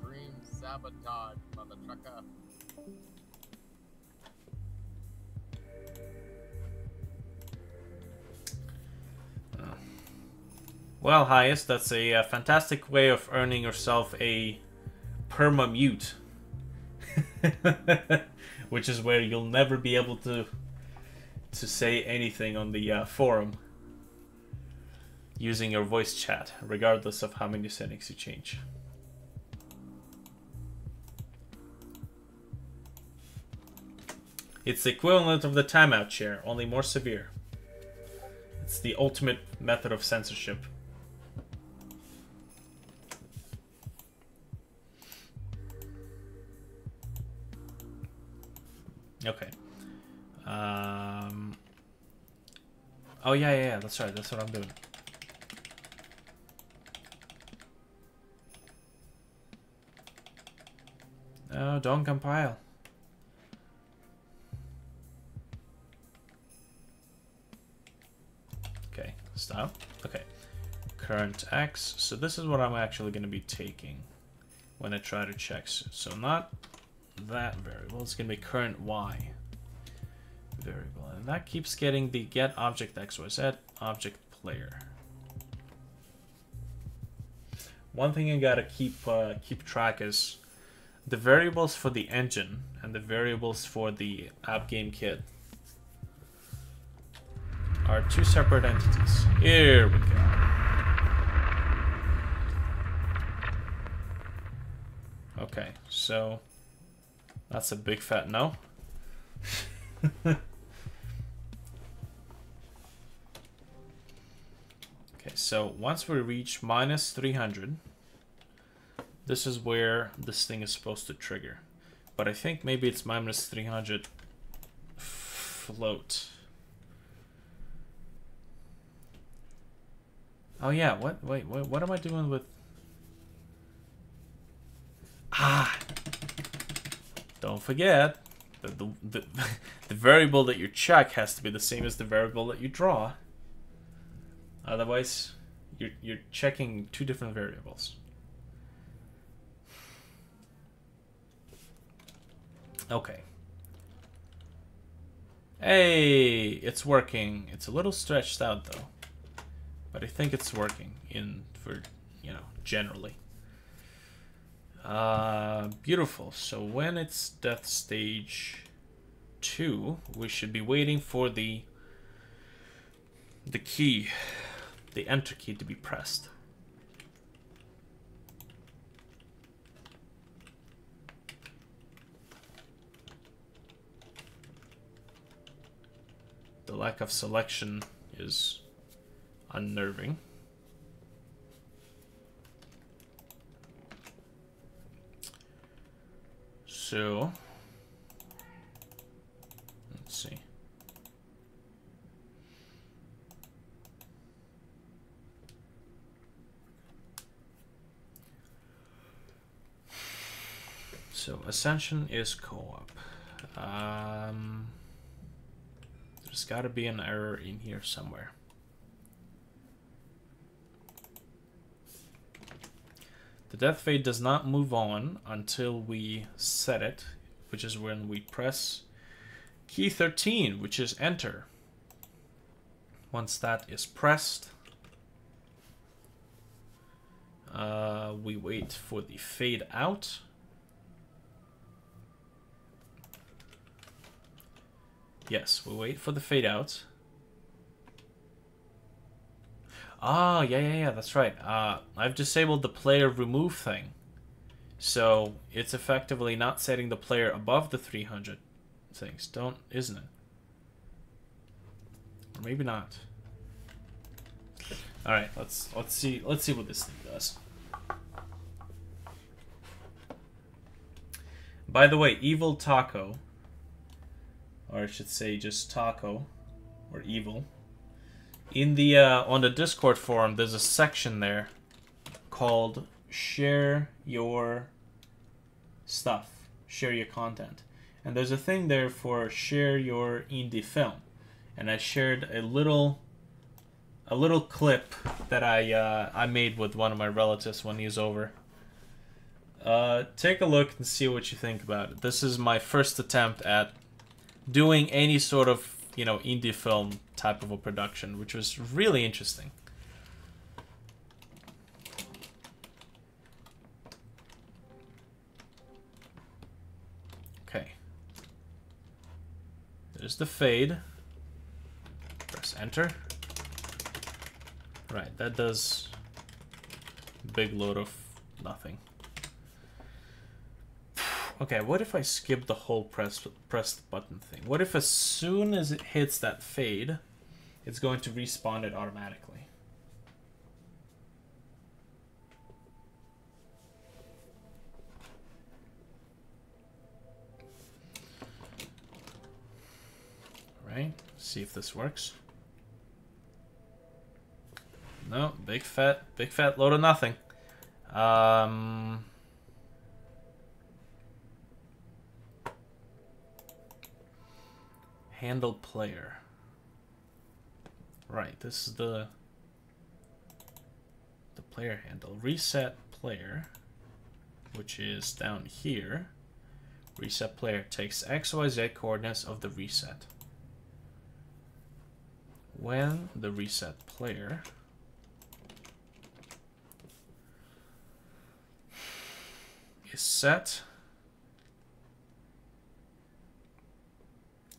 B: Green sabotage, mother trucker.
A: Well, Highest, that's a fantastic way of earning yourself a perma-mute. Which is where you'll never be able to say anything on the forum. using your voice chat, regardless of how many settings you change. It's the equivalent of the timeout share, only more severe. It's the ultimate method of censorship. Okay. Oh yeah, that's right. That's what I'm doing. No, don't compile. Okay, stop. Okay. Current X. So this is what I'm actually going to be taking when I try to check. So not that variable. It's going to be current Y variable. And that keeps getting the get object XYZ object player. One thing I got to keep track is the variables for the engine and the variables for the app game kit are two separate entities. Here we go. Okay, so that's a big fat no. Okay, so once we reach minus 300, this is where this thing is supposed to trigger. But I think maybe it's minus 300 float. Oh yeah, wait, what am I doing with... Ah! Don't forget that the variable that you check has to be the same as the variable that you draw. Otherwise, you're checking two different variables. Okay. Hey, it's working. It's a little stretched out though, but I think it's working generally. Beautiful. So when it's death stage 2, we should be waiting for the key, the enter key, to be pressed. The lack of selection is unnerving. So, let's see. So, Ascension is co-op. There's got to be an error in here somewhere. The death fade does not move on until we set it, which is when we press key 13, which is enter. Once that is pressed, we wait for the fade out. Yes, we wait for the fade out. Ah, yeah, that's right. I've disabled the player remove thing. So it's effectively not setting the player above the 300 things, isn't it? Or maybe not. All right, let's see what this thing does. By the way, Evil Taco, or I should say just Taco, or Evil. In the on the Discord forum, there's a section there called "Share Your Stuff," share your content, and there's a thing there for share your indie film. And I shared a little clip that I made with one of my relatives when he's over. Take a look and see what you think about it. This is my first attempt at doing any sort of indie film type of a production, which was really interesting. Okay. There's the fade. Press enter. Right, that does a big load of nothing. Okay, what if I skip the whole press the button thing? What if as soon as it hits that fade, it's going to respawn it automatically? Right, see if this works. No, big fat load of nothing. Handle player. Right, this is the player handle. Reset player, which is down here. Reset player takes XYZ coordinates of the reset. When the reset player is set,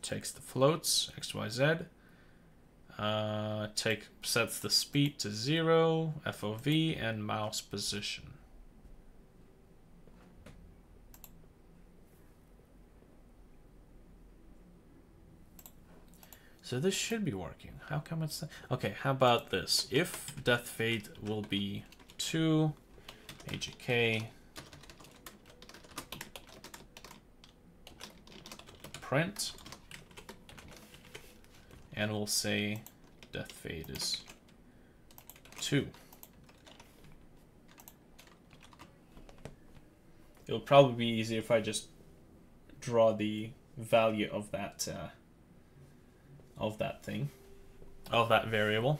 A: takes the floats XYZ, sets the speed to 0, FOV, and mouse position. So this should be working. How come it's... Okay, how about this? If death fade will be 2, AGK, print, and we'll say death fade is 2. It'll probably be easier if I just draw the value of that thing, of that variable.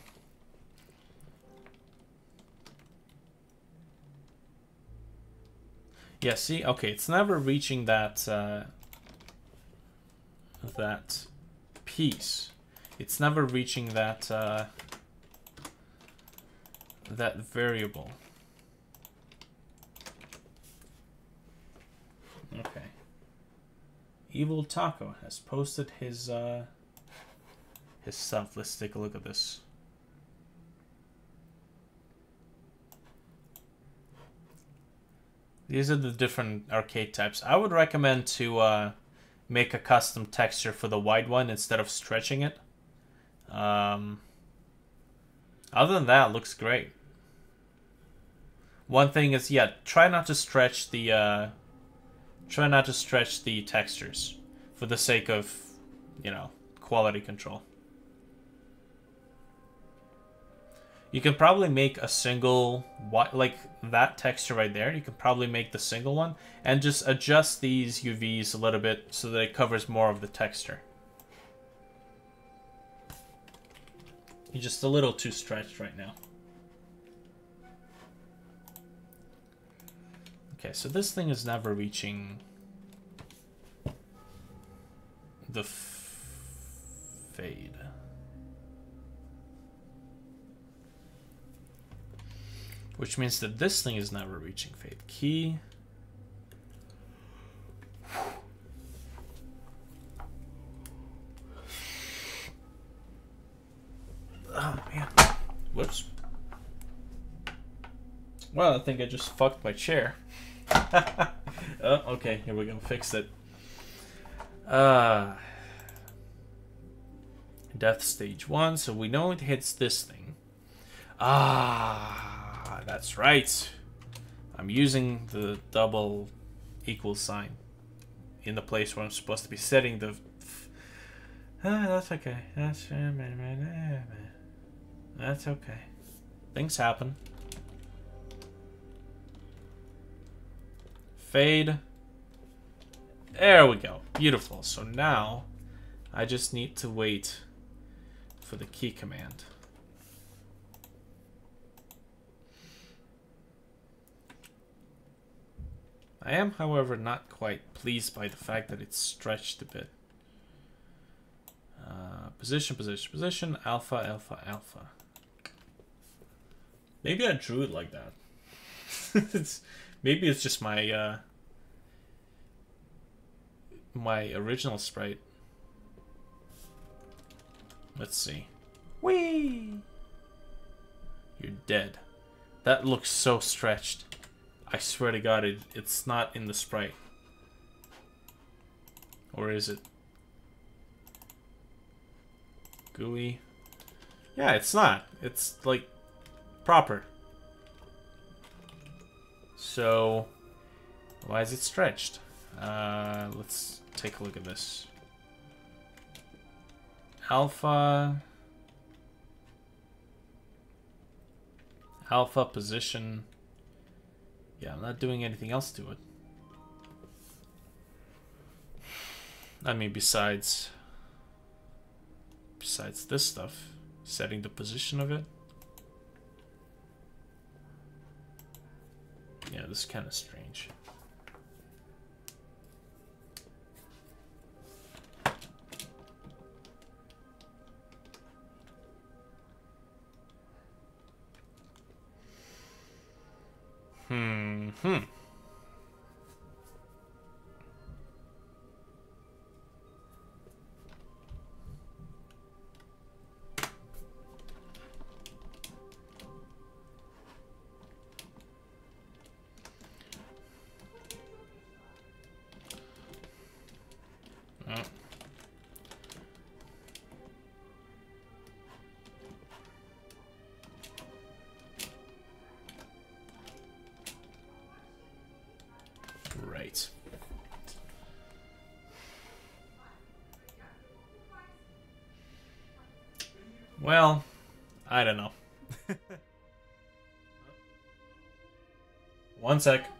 A: Yeah, see, okay, it's never reaching that that piece. It's never reaching that that variable. Okay. Evil Taco has posted his stuff. Let's take a look at this. These are the different arcade types. I would recommend to make a custom texture for the wide one instead of stretching it. Other than that, it looks great. One thing is, yeah, try not to stretch the textures for the sake of, you know, quality control. You can probably make a single, like that texture right there, you can probably make the single one and just adjust these UVs a little bit so that it covers more of the texture. You're just a little too stretched right now. Okay, so this thing is never reaching the fade. Which means that this thing is never reaching fade. Key. Oh, man. Whoops. Well, I think I just fucked my chair. Oh, okay, here we go. Fixed it. Death stage 1, so we know it hits this thing. That's right. I'm using the double equal sign in the place where I'm supposed to be setting the... that's okay. That's okay. Things happen. Fade. There we go. Beautiful. So now I just need to wait for the key command. I am, however, not quite pleased by the fact that it's stretched a bit. Position, alpha. Maybe I drew it like that. Maybe it's just my my original sprite. Let's see. Whee! You're dead. That looks so stretched. I swear to God, it's not in the sprite. Or is it? Gooey. Yeah, it's not. It's like proper. So why is it stretched? Let's take a look at this. Alpha position. Yeah, I'm not doing anything else to it. I mean, besides this stuff, setting the position of it. Yeah, this is kind of strange. Right. Well, I don't know. One sec.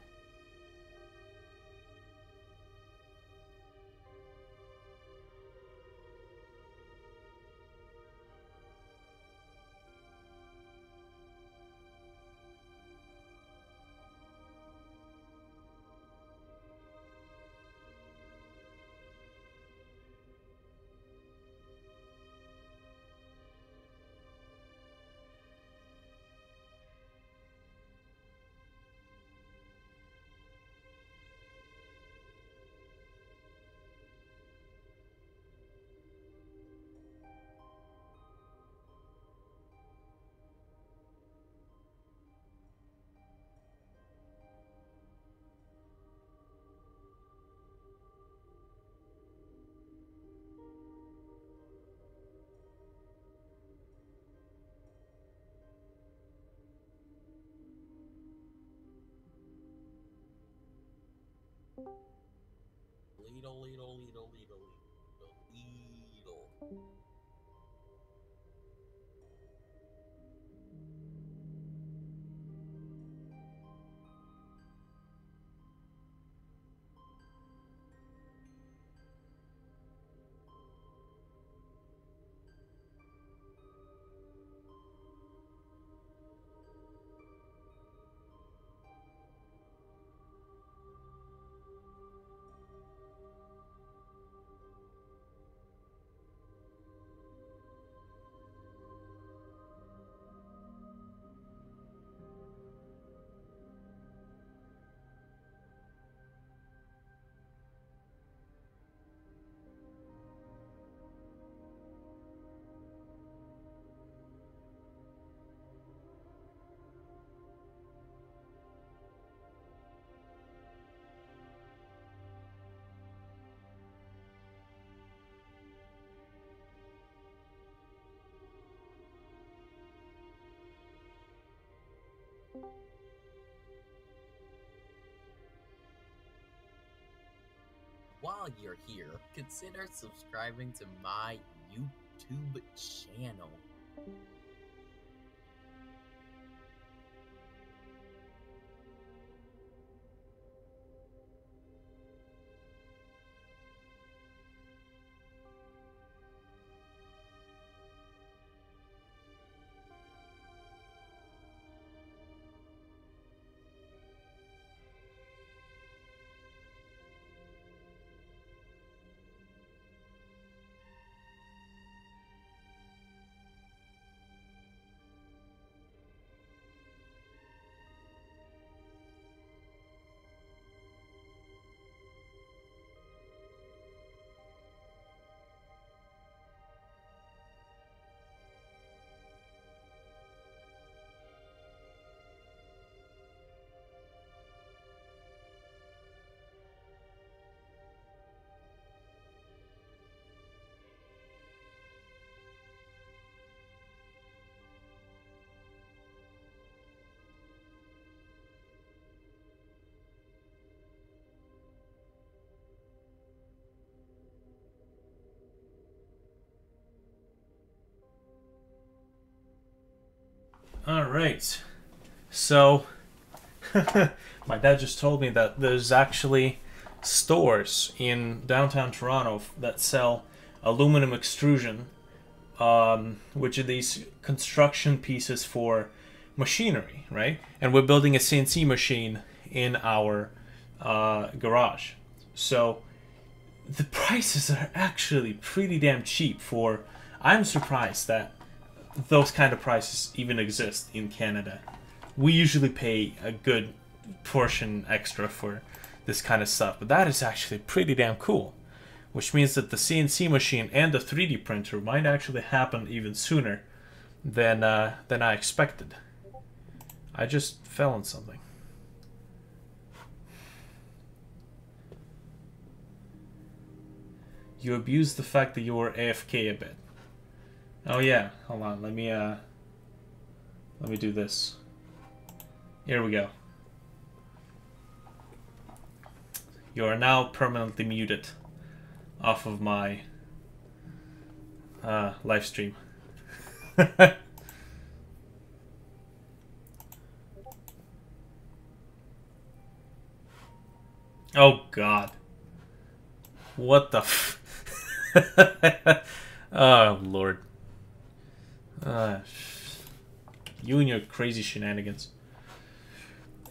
B: Leedle. While you're here, consider subscribing to my YouTube channel.
A: All right. So, my dad just told me that there's actually stores in downtown Toronto that sell aluminum extrusion, which are these construction pieces for machinery, right? And we're building a CNC machine in our garage. So the prices are actually pretty damn cheap for... I'm surprised that those kind of prices even exist in Canada. We usually pay a good portion extra for this kind of stuff, but that is actually pretty damn cool. Which means that the CNC machine and the 3D printer might actually happen even sooner than I expected. I just fell on something. You abused the fact that you were AFK a bit. Oh yeah, hold on. Let me do this. Here we go. You are now permanently muted off of my live stream. Oh God. What the f... Oh Lord. You and your crazy shenanigans.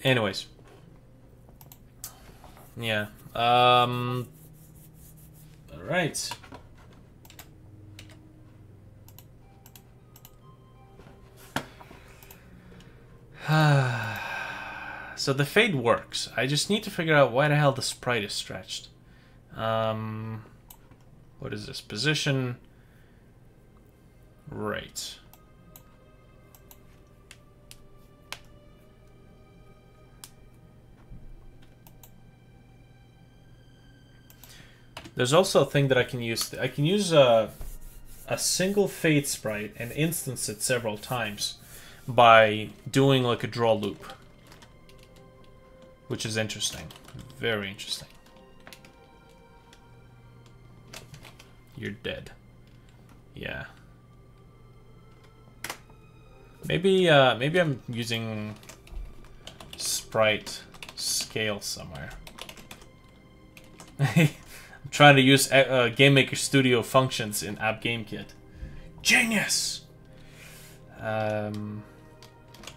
A: Anyways. Yeah. Alright. So the fade works. I just need to figure out why the hell the sprite is stretched. What is this? Position. Right. There's also a thing that I can use. I can use a single fade sprite and instance it several times by doing like a draw loop, which is interesting. Very interesting. You're dead. Yeah. Maybe I'm using sprite scale somewhere. I'm trying to use Game Maker Studio functions in App GameKit. Genius!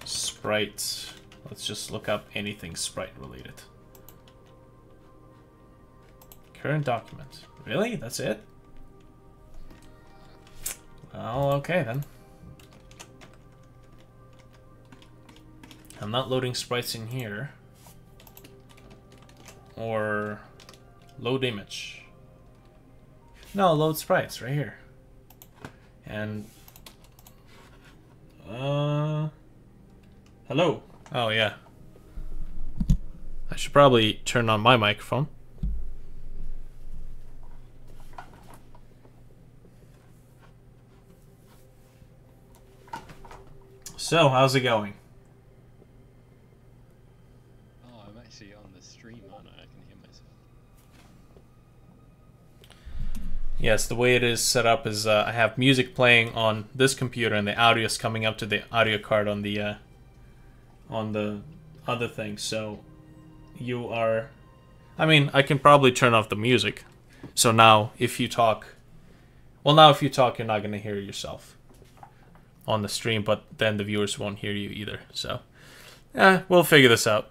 A: Sprite. Let's just look up anything sprite related. Current document. Really? That's it? Well, okay then. I'm not loading sprites in here. Or load image. No, load sprites right here. And hello. Oh yeah. I should probably turn on my microphone. So, how's it going?
C: Oh, I'm actually on the stream, aren't I? I can hear myself.
A: Yes, the way it is set up is I have music playing on this computer and the audio is coming up to the audio card on the other thing. So you are... I mean, I can probably turn off the music. So now if you talk... Well, now if you talk, you're not going to hear yourself on the stream, but then the viewers won't hear you either. So, we'll figure this out.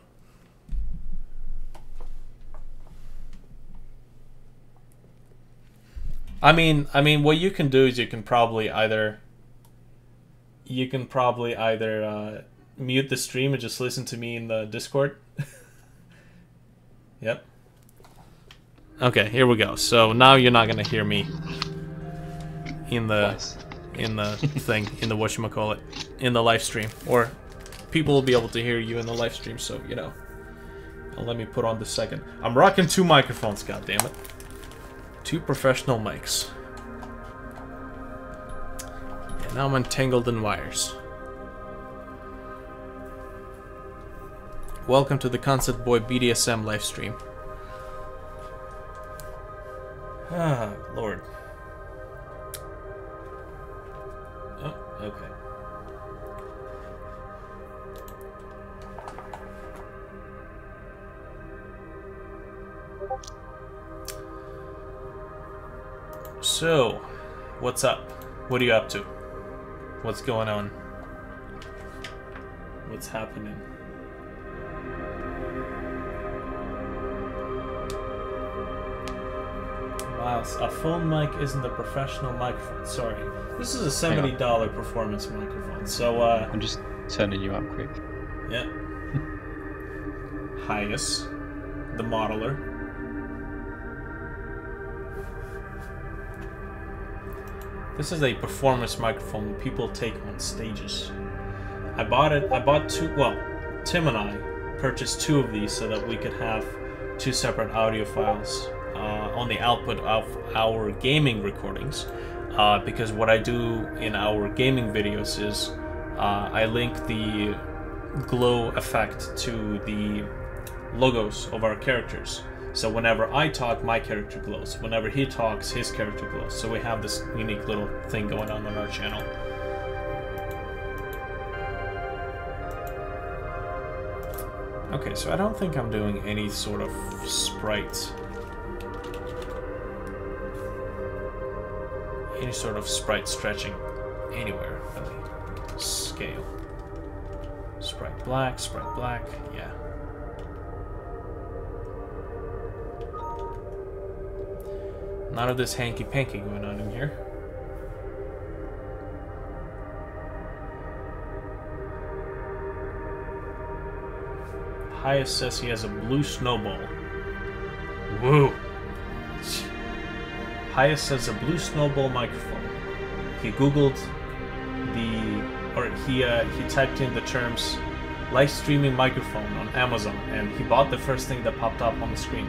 A: I mean, what you can do is you can probably either mute the stream and just listen to me in the Discord. Yep. Okay, here we go. So now you're not gonna hear me in the thing, in the whatchamacallit, in the live stream, or people will be able to hear you in the live stream. So you know. Let me put on the second. I'm rocking 2 microphones. God damn it. 2 professional mics. And now I'm entangled in wires. Welcome to the Concept Boy BDSM live stream. Ah, Lord. Oh, okay. So, what's up? What are you up to? What's going on? What's happening? Wow, a phone mic isn't a professional microphone. Sorry. This is a $70 performance microphone. So,
C: I'm just turning you up quick.
A: yeah. Hyas, the modeler. This is a performance microphone people take on stages. I bought two, well, Tim and I purchased 2 of these so that we could have 2 separate audio files on the output of our gaming recordings. Because what I do in our gaming videos is I link the glow effect to the logos of our characters. So whenever I talk, my character glows. Whenever he talks, his character glows. So we have this unique little thing going on our channel. Okay, so I don't think I'm doing any sort of sprite. Any sort of sprite stretching anywhere, really. Scale. Sprite black, yeah. None of this hanky-panky going on in here. Hyas says he has a blue snowball. Woo! Hyas says a blue snowball microphone. He googled he typed in the terms live streaming microphone on Amazon, and he bought the first thing that popped up on the screen.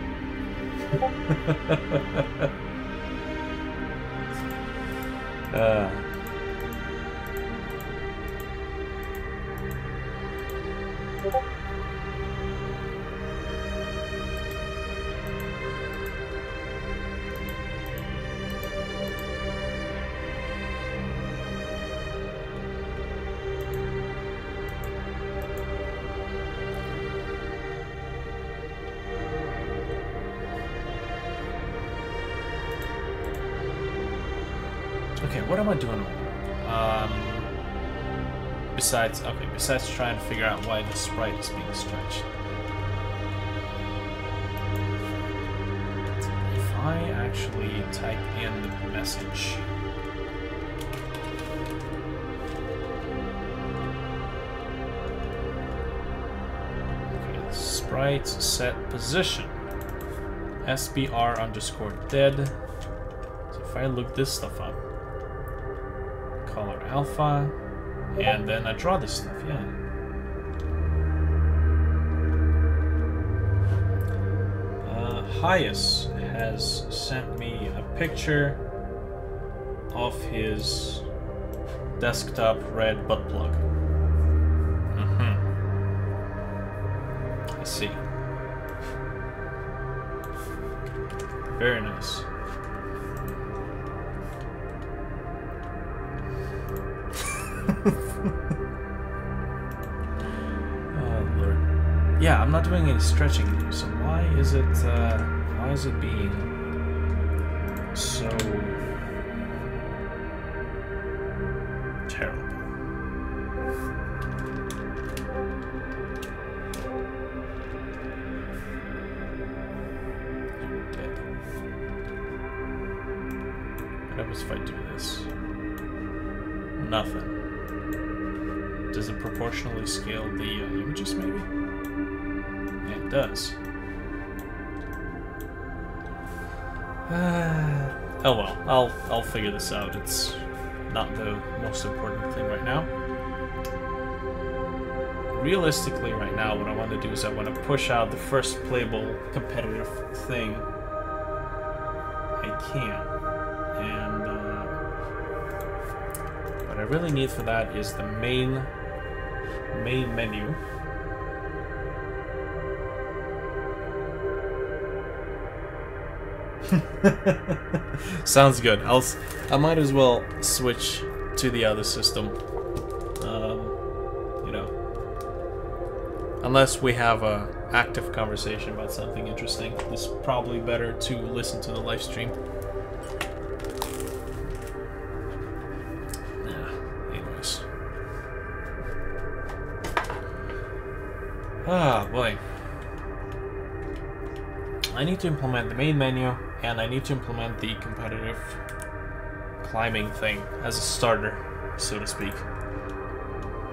A: Okay, what am I doing? Besides trying to figure out why the sprite is being stretched. If I actually type in the message. Okay, sprite set position. SBR_dead. So if I look this stuff up. Color alpha, and then I draw this stuff, yeah. Hyas has sent me a picture of his desktop red butt plug. I see. Very nice. Oh Lord. Yeah, I'm not doing any stretching here, so why is it being so terrible? You're dead. What happens if I do this? Nothing. Does it proportionally scale the images, maybe? Yeah, it does. Oh well, I'll figure this out. It's not the most important thing right now. Realistically, right now, what I want to do is I want to push out the first playable competitive thing I can, and what I really need for that is the main menu. Sounds good. I might as well switch to the other system. You know, unless we have a active conversation about something interesting, it's probably better to listen to the live stream. Anyways. Ah, boy. I need to implement the main menu, and I need to implement the competitive climbing thing as a starter, so to speak.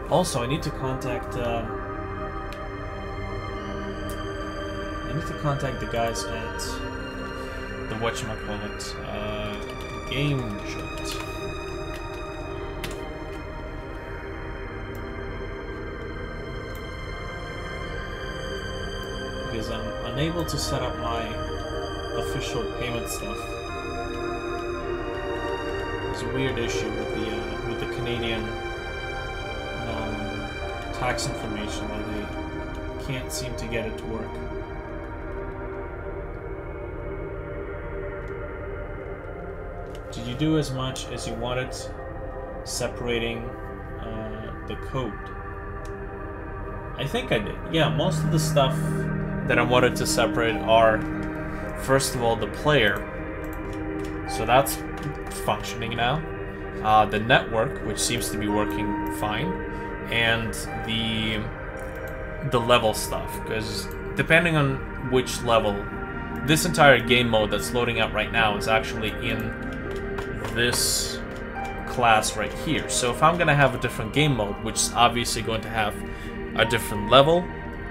A: Also, I need to contact the guys at the whatchamacallit, Game Jolt. Because I'm unable to set up my official payment stuff. There's a weird issue with the Canadian tax information where they can't seem to get it to work. Did you do as much as you wanted separating the code? I think I did. Yeah, most of the stuff that I wanted to separate are, first of all, the player. So that's functioning now. The network, which seems to be working fine, and the level stuff. Because depending on which level, this entire game mode that's loading up right now is actually in this class right here. So if I'm gonna have a different game mode, which is obviously going to have a different level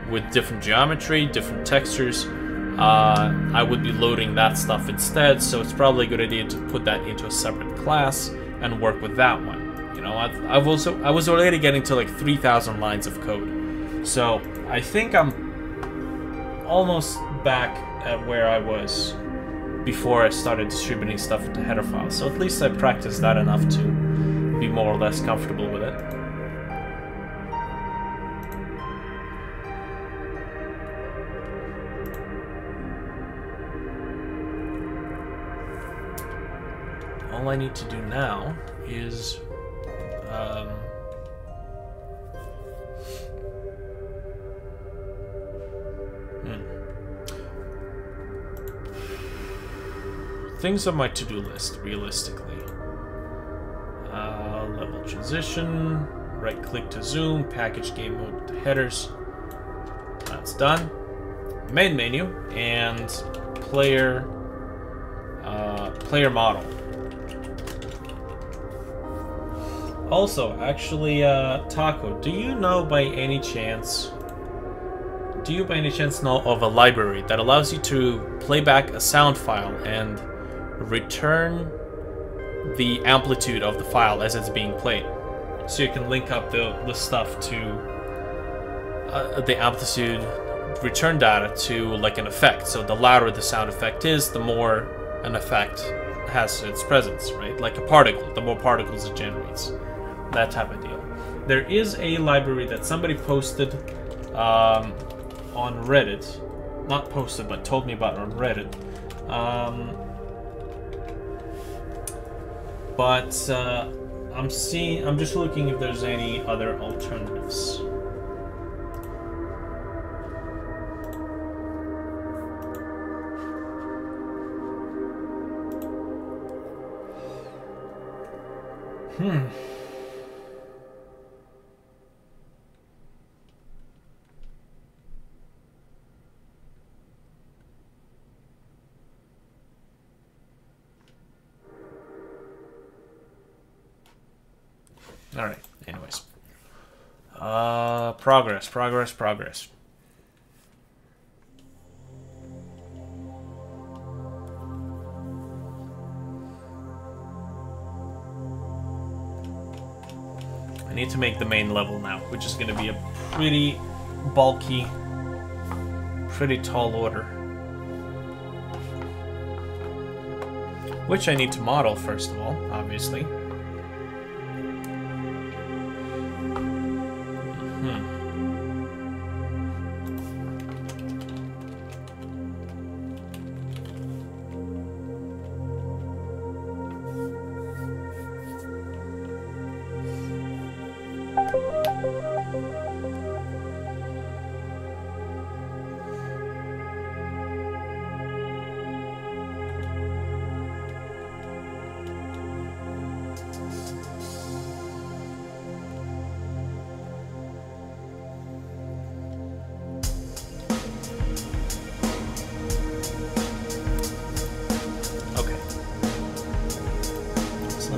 A: with different geometry, different textures, I would be loading that stuff instead. So it's probably a good idea to put that into a separate class and work with that one. You know, I was already getting to like 3,000 lines of code, so I think I'm almost back at where I was before I started distributing stuff into header files. So at least I practiced that enough to be more or less comfortable with it. All I need to do now is things on my to-do list, realistically. Level transition, right-click to zoom, package game mode to headers. That's done. Main menu and player model. Also, actually, Taco, do you by any chance know of a library that allows you to play back a sound file and return the amplitude of the file as it's being played? So you can link up the stuff to the amplitude return data to like an effect. So the louder the sound effect is, the more an effect has its presence, right? Like a particle, the more particles it generates. That type of deal. There is a library that somebody posted on Reddit. Not posted, but told me about on Reddit. But I'm just looking if there's any other alternatives. All right. Anyways, progress. I need to make the main level now, which is going to be a pretty bulky, pretty tall order. Which I need to model first of all, obviously.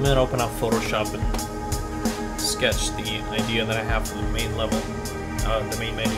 A: gonna open up Photoshop and sketch the idea that I have for the main level, the main menu.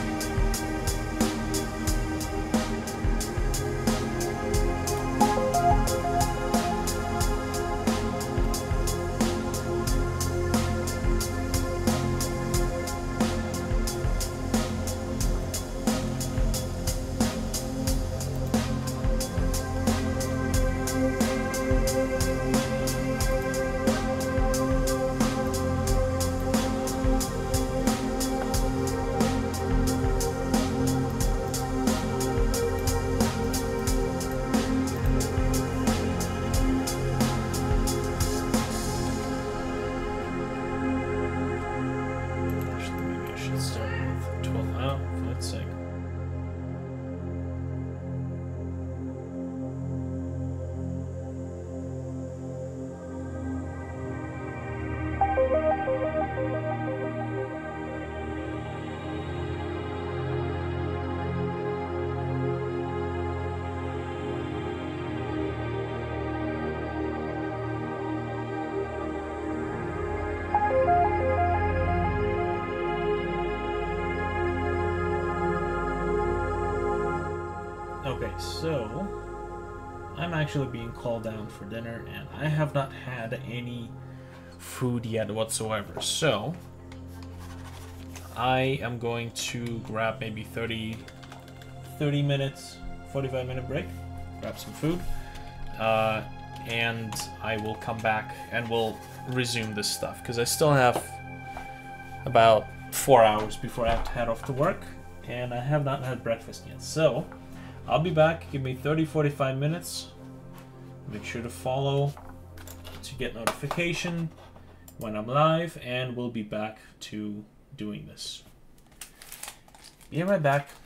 A: Okay, so I'm actually being called down for dinner and I have not had any food yet whatsoever. So I am going to grab maybe 30 minutes, 45-minute break, grab some food, and I will come back and we'll resume this stuff because I still have about 4 hours before I have to head off to work and I have not had breakfast yet. So I'll be back. Give me 30-45 minutes. Make sure to follow to get notification when I'm live, and we'll be back to doing this. Be right back.